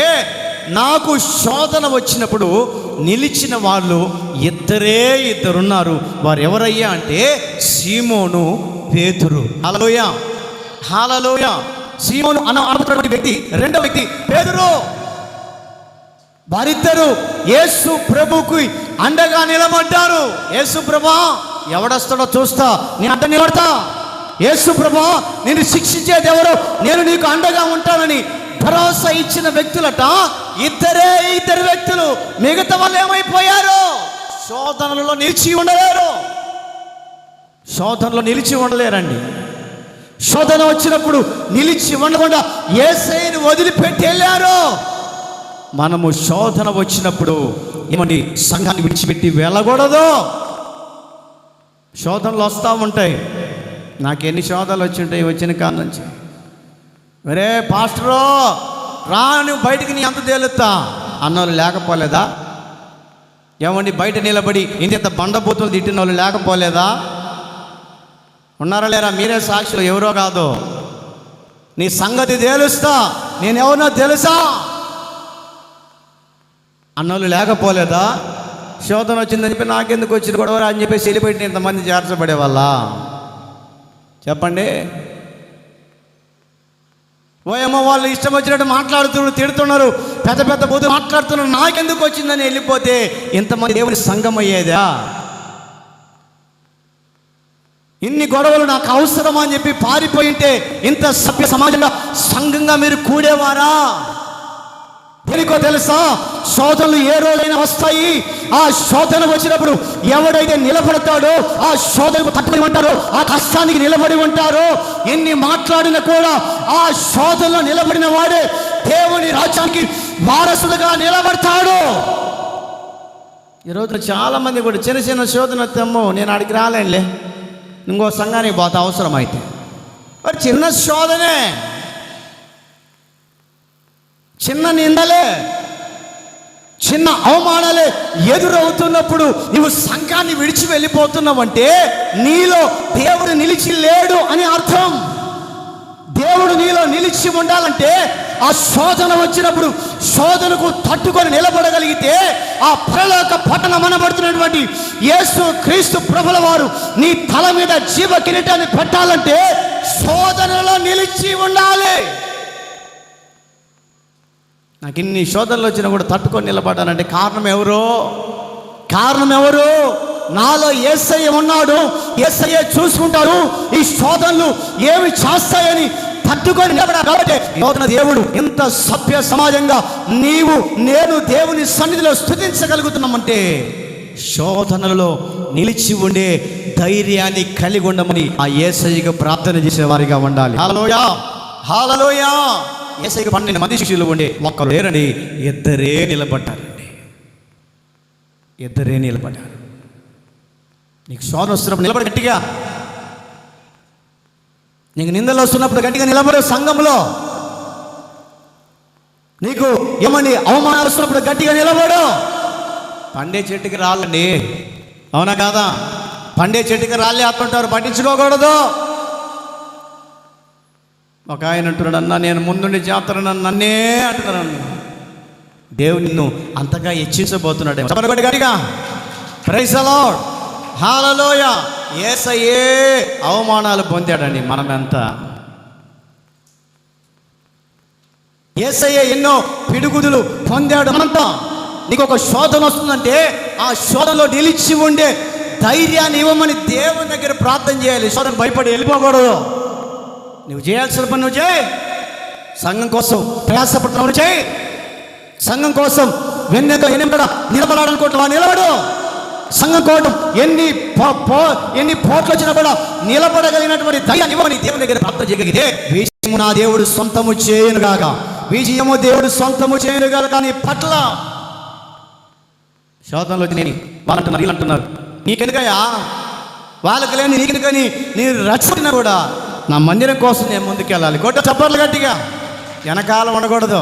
నాకు శోధన వచ్చినప్పుడు నిలిచిన వాళ్ళు ఇద్దరున్నారు. వారు ఎవరయ్యా అంటే సీమోను, పేతురు. హల్లెలూయా, హల్లెలూయా. సీమోను అన్నటువంటి వ్యక్తి, రెండో వ్యక్తి పేతురు. వారిద్దరు యేసు ప్రభుకి అండగా నిలబడ్డారు. యేసు ప్రభా ఎవడొస్తాడో చూస్తా, నేను అడ్డ నిలబడతా. యేసు ప్రభా నేను శిక్షించేది ఎవరు, నేను నీకు అండగా ఉంటానని భరోసా ఇచ్చిన వ్యక్తులట ఇద్దరు వ్యక్తులు. మిగతా వాళ్ళు ఏమైపోయారు? శోధనలో నిలిచి ఉండలేరండి. శోధన వచ్చినప్పుడు నిలిచి ఉండకుండా యేసయ్యను వదిలిపెట్టి వెళ్ళారు. మనము శోధన వచ్చినప్పుడు ఏమండి సంఘాన్ని విడిచిపెట్టి వెళ్ళకూడదు. శోధనలు వస్తూ ఉంటాయి. నాకెన్ని శోధనలు వచ్చి ఉంటాయి వచ్చిన కాడ నుంచి. మరే పాస్టరో రా, నువ్వు బయటికి నీ అంత తేలుతా అన్నోళ్ళు లేకపోలేదా? ఏమండి బయట నిలబడి ఇంత బండబూతులు తిట్టిన వాళ్ళు లేకపోలేదా? ఉన్నారా లేరా? మీరే సాక్షులు, ఎవరో కాదు. నీ సంగతి తేలుస్తా, నేనెవరో తెలుసా అన్నోళ్ళు లేకపోలేదా? శోధన వచ్చిందని చెప్పి నాకెందుకు వచ్చింది గొడవ అని చెప్పేసి వెళ్ళిపోయి ఇంతమంది చేర్చబడే వాళ్ళ చెప్పండి. ఓయమ్మ వాళ్ళు ఇష్టం వచ్చినట్టు మాట్లాడుతున్నారు, తిడుతున్నారు, పెద్ద పెద్ద బూతులు మాట్లాడుతున్నారు, నాకెందుకు వచ్చిందని వెళ్ళిపోతే ఇంతమంది దేవుని సంఘం అయ్యేదా? ఇన్ని గొడవలు నాకు అవసరమా అని చెప్పి పారిపోయింటే ఇంత సభ్య సమాజంగా సంఘంగా మీరు కూడేవారా? దేనికో తెలుసా? శోధనలు ఏ రోజైనా వస్తాయి. ఆ శోధన వచ్చినప్పుడు ఎవడైతే నిలబడతాడో, ఆ శోధనకు తట్టుకొని ఉంటారో, ఆ కష్టానికి నిలబడి ఉంటారో, ఎన్ని మాట్లాడినా కూడా ఆ శోధనలో నిలబడిన వాడే దేవుని రాజ్యానికి వారసులుగా నిలబడతాడు. ఈరోజు చాలా మంది కూడా చిన్న చిన్న శోధన తెమ్మో నేను ఆడికి రాలేనులే, ఇంకో సంఘానికి పోతా అవసరం అయితే. మరి చిన్న శోధనే, చిన్న నిందలే, చిన్న అవమానాలే ఎదురవుతున్నప్పుడు నువ్వు సంఘాన్ని విడిచి వెళ్ళిపోతున్నావంటే నీలో దేవుడు నిలిచి లేడు అని అర్థం. దేవుడు నీలో నిలిచి ఉండాలంటే ఆ శోధన వచ్చినప్పుడు శోధనకు తట్టుకొని నిలబడగలిగితే ఆ పరలోక పట్టణం అనబడుతున్నటువంటి యేసు క్రీస్తు ప్రభుల వారు నీ తల మీద జీవ కిరీటాన్ని పెట్టాలంటే శోధనలో నిలిచి ఉండాలి. నాకు ఇన్ని శోధనలు వచ్చినా కూడా తట్టుకొని నిలబడ్డానంటే కారణం ఎవరు? నాలో యేసయ్య ఉన్నాడు, యేసయ్య చూసుకుంటాడు. ఈ శోధనలు ఏమి చేస్తాయని తట్టుకొని నిలబడాలి. కాబట్టి శోధన దేవుడు ఇంత సభ్య సమాజంగా నీవు నేను దేవుని సన్నిధిలో స్తుతించగలుగుతున్నామంటే శోధనలలో నిలిచి ఉండే ధైర్యాన్ని కలిగి ఉండమని ఆ యేసయ్యకు ప్రార్థన చేసే వారిగా ఉండాలి. హల్లెలూయా, హల్లెలూయా. యేసయ్యకు 12 మంది శిష్యులు ఉండే, ఒక్కరు లేరండి, ఇద్దరే నిలబడ్డారండి. నీకు శోధన వస్తున్నప్పుడు నిలబడి గట్టిగా, నీకు నిందలు వస్తున్నప్పుడు గట్టిగా నిలబడు. సంఘంలో నీకు ఏమని అవమానాలు వస్తున్నప్పుడు గట్టిగా నిలబడు. పండే చెట్టుకి రాళ్ళండి, అవునా కాదా? పండే చెట్టుకి రాళ్ళే అత్తుంటారు, పట్టించుకోకూడదు. ఒక ఆయన అంటున్నాడు, అన్న నేను ముందుండి చేస్తాను నన్నే అంటున్నాను. దేవుడు నిన్ను అంతగా హెచ్చించబోతున్నాడు. చెప్పండి గట్టిగా, ప్రైజ్ ది లార్డ్, హల్లెలూయా. యేసయ్యే అవమానాలు పొందాడండి, మనమెంతా. యేసయ్యే ఎన్నో పిడుగుదులు పొందాడు, మనంతా. నీకు ఒక శోధన వస్తుందంటే ఆ శోధనలో నిలిచి ఉండే ధైర్యాన్ని ఇవ్వమని దేవుని దగ్గర ప్రార్థన చేయాలి. శోధన భయపడి వెళ్ళిపోకూడదు. నువ్వు చేయాల్సిన పని నువ్వు చేయి. సంఘం కోసం ప్రయాసపడుతున్నావు చేయి. సంఘం కోసం వెన్నెక ఎనిమిడ నిలబడాలనుకుంటున్నావా? నిలబడు. సంఘం కోసం ఎన్ని పోట్లు వచ్చినా కూడా నిలబడగలిగినటువంటి ధైర్యాన్ని ఇవ్వమని దేవుని దగ్గర ప్రార్థన చేయగలిగితే విజయము నా దేవుడు సొంతము చేయనుగాక, విజయము దేవుడు సొంతము చేయనుగాక. నీ పట్ల శోధనలో నేను వాళ్ళంటున్నారు, వీళ్ళు అంటున్నారు, నీకెందుకయ్యా వాళ్ళకి లేని నీకెందుకని నేను రక్షణ కూడా నా మందిరం కోసం నేను ముందుకెళ్ళాలి. కొట్ట చప్పర్లు గట్టిగా. వెనకాల ఉండకూడదు.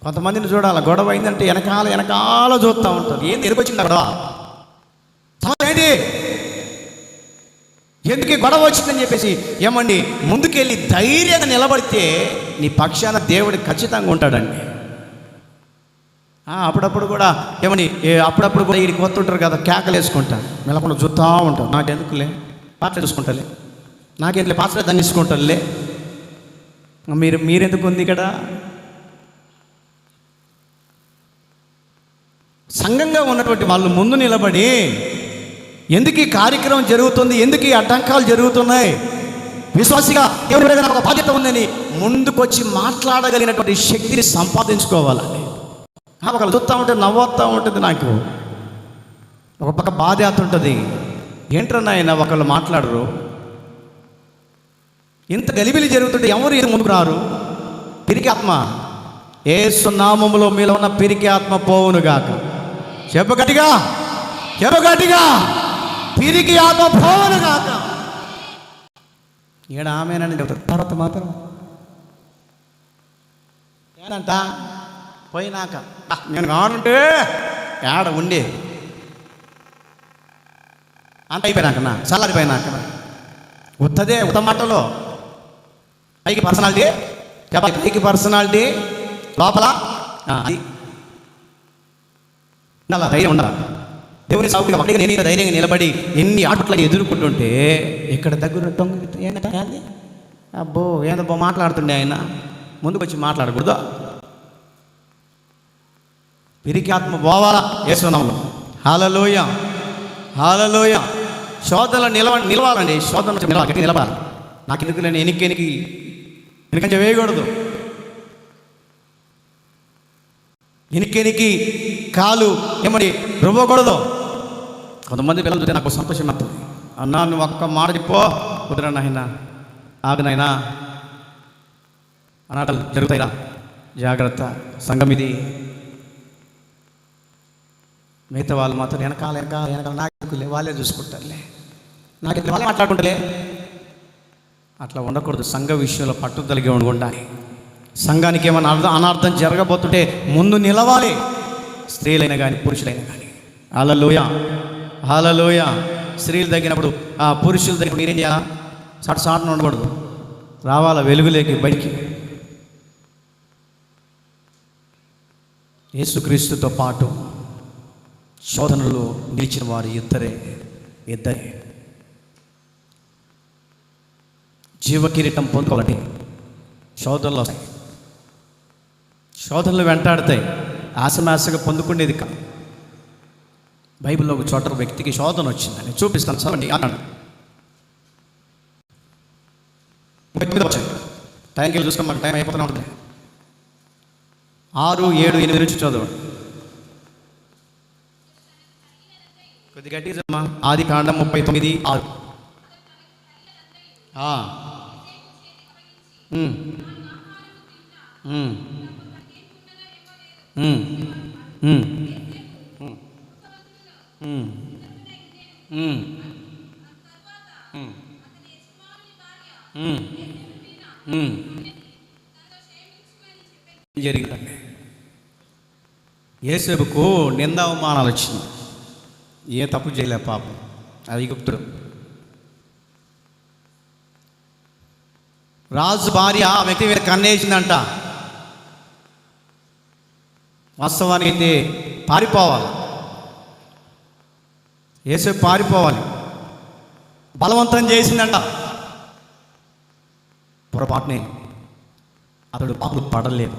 కొంతమందిని చూడాలి, గొడవ అయిందంటే వెనకాల చూస్తూ ఉంటారు. ఏం ఎరుకొచ్చింది గొడవ? ఏంటి, ఎందుకు గొడవ వచ్చిందని చెప్పేసి ఏమండి ముందుకెళ్ళి ధైర్యంగా నిలబడితే నీ పక్షాన దేవుడు ఖచ్చితంగా ఉంటాడండి. అప్పుడప్పుడు కూడా ఏమని అప్పుడప్పుడు కూడా వీడికి వస్తుంటారు కదా, కేకలు వేసుకుంటారు, మెలకుండా చూస్తూ ఉంటారు. నాకెందుకులే పాత్ర చూసుకుంటాలే, నాకెందుకు పాత్ర దండించుకుంటారులే, మీరెందుకు ఉంది ఇక్కడ? సంఘంగా ఉన్నటువంటి వాళ్ళు ముందు నిలబడి ఎందుకు ఈ కార్యక్రమం జరుగుతుంది, ఎందుకు ఈ అడ్డంకాలు జరుగుతున్నాయి, విశ్వాసిగా దేవుడి మీద ఒక బాధ్యత ఉందని ముందుకొచ్చి మాట్లాడగలిగినటువంటి శక్తిని సంపాదించుకోవాలండి. ఒకళ్ళు చూస్తూ ఉంటే నవ్వుతూ ఉంటుంది, నాకు ఒక పక్క బాధ అవుతుంటుంది. ఏంటన్నా ఆయన ఒకళ్ళు మాట్లాడరు, ఇంత గలిబిలి జరుగుతుంటే ఎవరు ఇది ముందుకు రారు? పిరికి ఆత్మ యేసు నామములో మీలో ఉన్న పిరికి ఆత్మ పోవునుగాక. చెప్పు గట్టిగా, పిరికి ఆత్మ పోవునుగాక. ఏడ ఆమెనని చెప్తారు. తర్వాత మాత్రం ఏనంట పోయినాక నేను కావాలంటే ఏడ ఉండి అంత అయిపోయినాక చల్లారిపోయినాక ఉత్త మాటలో పైకి పర్సనాలిటీ చెప్పాలి, పైకి పర్సనాలిటీ లోపల అది అలా ధైర్యం ఉండాలి. దేవుని సాగుగా ఒకటిగా నేను ధైర్యంగా నిలబడి ఎన్ని ఆటలను ఎదుర్కొంటుంటే ఇక్కడ దగ్గర ఏంటంటే అబ్బో ఏందబ్బో మాట్లాడుతుండే ఆయన ముందుకు వచ్చి మాట్లాడకూడదు. పిరికి ఆత్మ పోవాలా యేసునామములో. హల్లెలూయా, హల్లెలూయా. శోధనలో నిలవాలండి. శోధన నిలవాలి. నాకు ఎందుకు లేని ఎనికెనికి వేయకూడదు. ఎనికి కాలు ఏమని రువ్వకూడదు. కొంతమంది పిల్లలు చూస్తే నాకు సంతోషం అవుతుంది. అన్నా నువ్వు ఒక్క మాట చెప్పో, కుదరా నాయన, ఆగనైనా, అనాటలు జరుగుతాయిరా, జాగ్రత్త, సంఘం ఇది. మిగతా వాళ్ళు మాత్రం వెనకాల నాకు వాళ్ళే చూసుకుంటారులే, నాకు వాళ్ళే మాట్లాడుకుంటారులే. అట్లా ఉండకూడదు. సంఘ విషయంలో పట్టుదలగా ఉండాలి. సంఘానికి ఏమైనా అనార్థం జరగబోతుంటే ముందు నిలవాలి. స్త్రీలైనా కానీ పురుషులైనా కానీ. హల్లెలూయా, హల్లెలూయా. స్త్రీలు తగ్గినప్పుడు పురుషులు తగ్గినప్పుడు మీరేం చేయాలా? సాటును ఉండకూడదు. రావాలా వెలుగులోకి, బయటికి. యేసుక్రీస్తుతో పాటు శోధనలో నిలిచిన వారు ఇద్దరే. జీవకిరీటం పొందుకోవాలంటే శోధనలు వస్తాయి. శోధనలు వెంటాడతాయి. ఆశమాశగా పొందుకునేది కాదు. బైబిల్లో ఒక చోట ఒక వ్యక్తికి శోధన వచ్చిందని చూపిస్తాను. చదవండి. అన్నాడు టైంకి చూసుకోమని, టైం అయిపోతూనే ఉంటుంది. 6, 7, 8 నుంచి చదవండి. కొద్ది గట్టిగా ఆదికాండం 39:6. జరిగిందండి. యేసేపుకు నింద అవమానాలు వచ్చింది. ఏ తప్పు చేయలే పాపం. ఐగుప్తుడు రాజు భార్య ఆ వ్యక్తి మీద కన్నేసిందంట. వాస్తవానికి అయితే పారిపోవాలి. యేసేపు పారిపోవాలి. బలవంతం చేసిందంట. పొరపాటునే అతడు పాపం పడలేదు.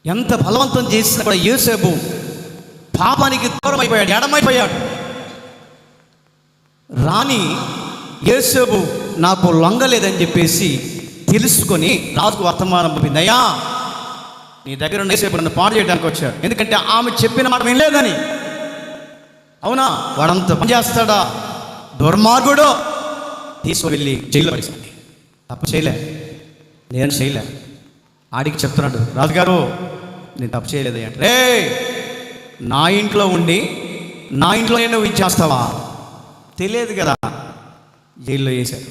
ఎంత బలవంతం చేసినా కూడా యోసేపు పాపానికి దూరం అయిపోయాడు, ఎడమైపోయాడు. రాణి యోసేపు నాకు లొంగలేదని చెప్పేసి తెలుసుకొని రాజుకు వర్తమానం పంపింది. అయ్యా, నీ దగ్గర ఉన్న యోసేపు నన్ను పాడు చేయడానికి వచ్చాడు. ఎందుకంటే ఆమె చెప్పిన మాట వినలేదని. అవునా? వాడంత పని చేస్తాడా? దుర్మార్గుడు. తీసుకువెళ్ళి జైల్లో పడేసింది. తప్పు చేయలే, నేను చేయలే. ఆడికి చెప్తున్నాడు, రాజుగారు నేను తప్పు చేయలేదు అంటే, రే నా ఇంట్లో ఉండి నా ఇంట్లో నువ్వు ఇచ్చేస్తావా? తెలియదు కదా. జైల్లో వేశారు.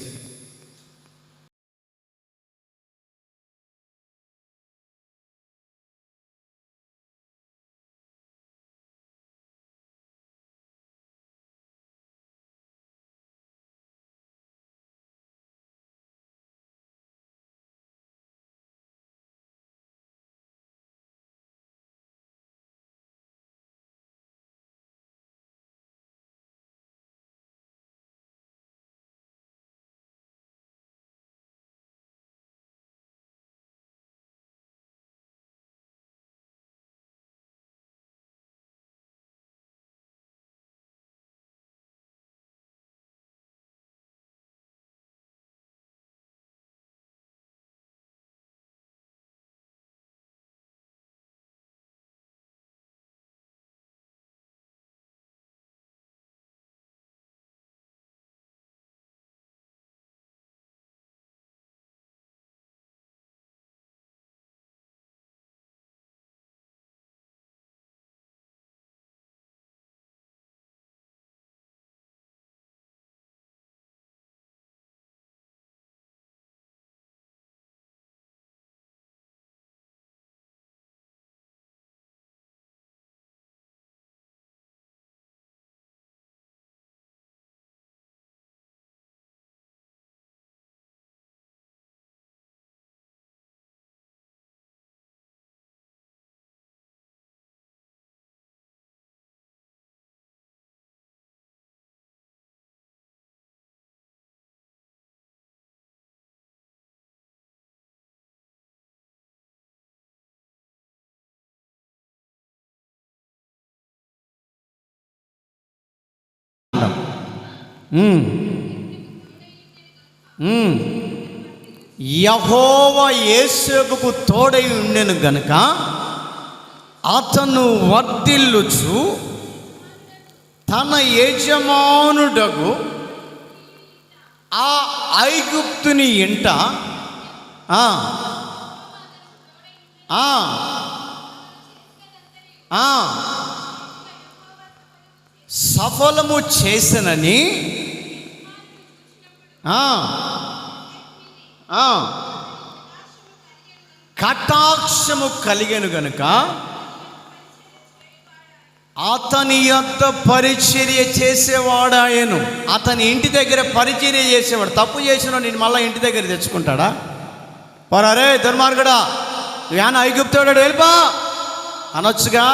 యెహోవా యోసేపుకు తోడై ఉండెను గనుక అతను వర్ధిల్లుచు తన యజమానుడగు ఆ ఐగుప్తుని ఇంట సఫలము చేసనని కటాక్షము కలిగెను గనుక అతని యొద్ద పరిచర్య చేసేవాడాయను. అతని ఇంటి దగ్గర పరిచర్య చేసేవాడు. తప్పు చేసిన నేను మళ్ళీ ఇంటి దగ్గర తెచ్చుకుంటాడా? పోరారే దుర్మార్గుడా, నువ్వేనా ఐగుప్తుడు వెళ్ళిపా అనొచ్చుగా.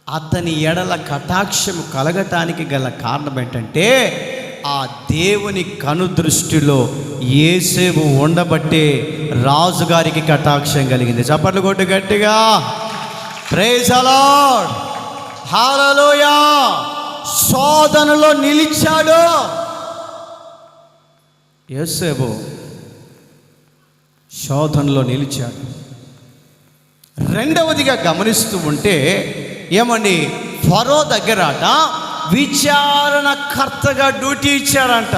అతని ఎడల కటాక్షము కలగటానికి గల కారణం ఏంటంటే ఆ దేవుని కనుదృష్టిలో యోసేపు ఉండబట్టే రాజుగారికి కటాక్షం కలిగింది. చప్పట్లు కొట్టు గట్టిగా. ప్రైజ్ ది లార్డ్, హల్లెలూయా. శోధనలో నిలిచాడు యోసేపు, శోధనలో నిలిచాడు. రెండవదిగా గమనిస్తూ ఉంటే ఏమండి, ఫరో దగ్గరట విచారణకర్తగా డ్యూటీ ఇచ్చారంట.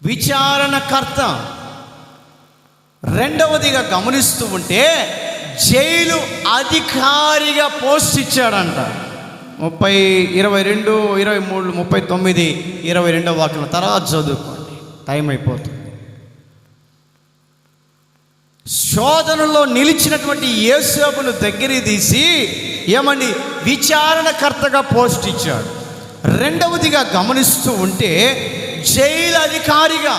విచారణకర్త. రెండవదిగా గమనిస్తూ ఉంటే జైలు అధికారిగా పోస్ట్ ఇచ్చాడంట. 22, 23, 39, 22 వాక్యం తర్వాత చదువుకోండి, టైం అయిపోతుంది. శోధనలో నిలిచినటువంటి యోసేపును దగ్గరికి తీసి ఏమండి విచారణకర్తగా పోస్ట్ ఇచ్చాడు. రెండవదిగా గమనిస్తూ ఉంటే జైలు అధికారిగా,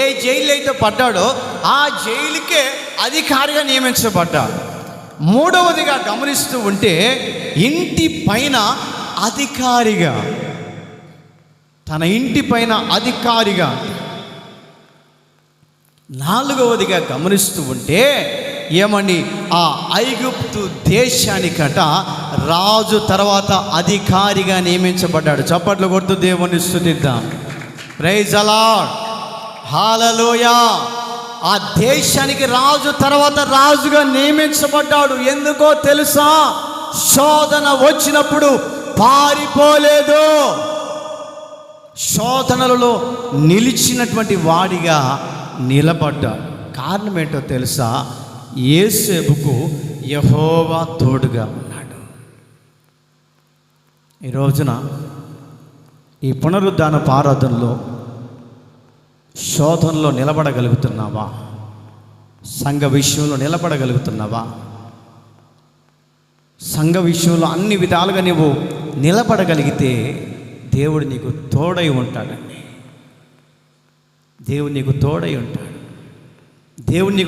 ఏ జైలు అయితే పడ్డాడో ఆ జైలుకే అధికారిగా నియమించబడ్డాడు. మూడవదిగా గమనిస్తూ ఉంటే ఇంటి పైన అధికారిగా, తన ఇంటి పైన అధికారిగా. నాలుగవదిగా గమనిస్తూ ఉంటే ఏమండి ఆ ఐగుప్తు దేశానికట రాజు తర్వాత అధికారిగా నియమించబడ్డాడు. చప్పట్లు కొడుతూ దేవుని స్తుతిద్దాం. ప్రైజ్ ది లార్డ్, హల్లెలూయా. ఆ దేశానికి రాజు తర్వాత రాజుగా నియమించబడ్డాడు. ఎందుకో తెలుసా? శోధన వచ్చినప్పుడు పారిపోలేదు, శోధనలలో నిలిచినటువంటి వాడిగా నిలబడ్డాడు. కారణం ఏంటో తెలుసా? యోసేపుకు యెహోవా తోడుగా ఉన్నాడు. ఈ రోజున ఈ పునరుద్ధానపు ఆరాధనలో శోధనలో నిలబడగలుగుతున్నావా? సంఘ విషయంలో నిలబడగలుగుతున్నావా? సంఘ విషయంలో అన్ని విధాలుగా నువ్వు నిలబడగలిగితే దేవుడు నీకు తోడై ఉంటాడండి. దేవుడు నీకు తోడై ఉంటాడు. దేవుడు నీకు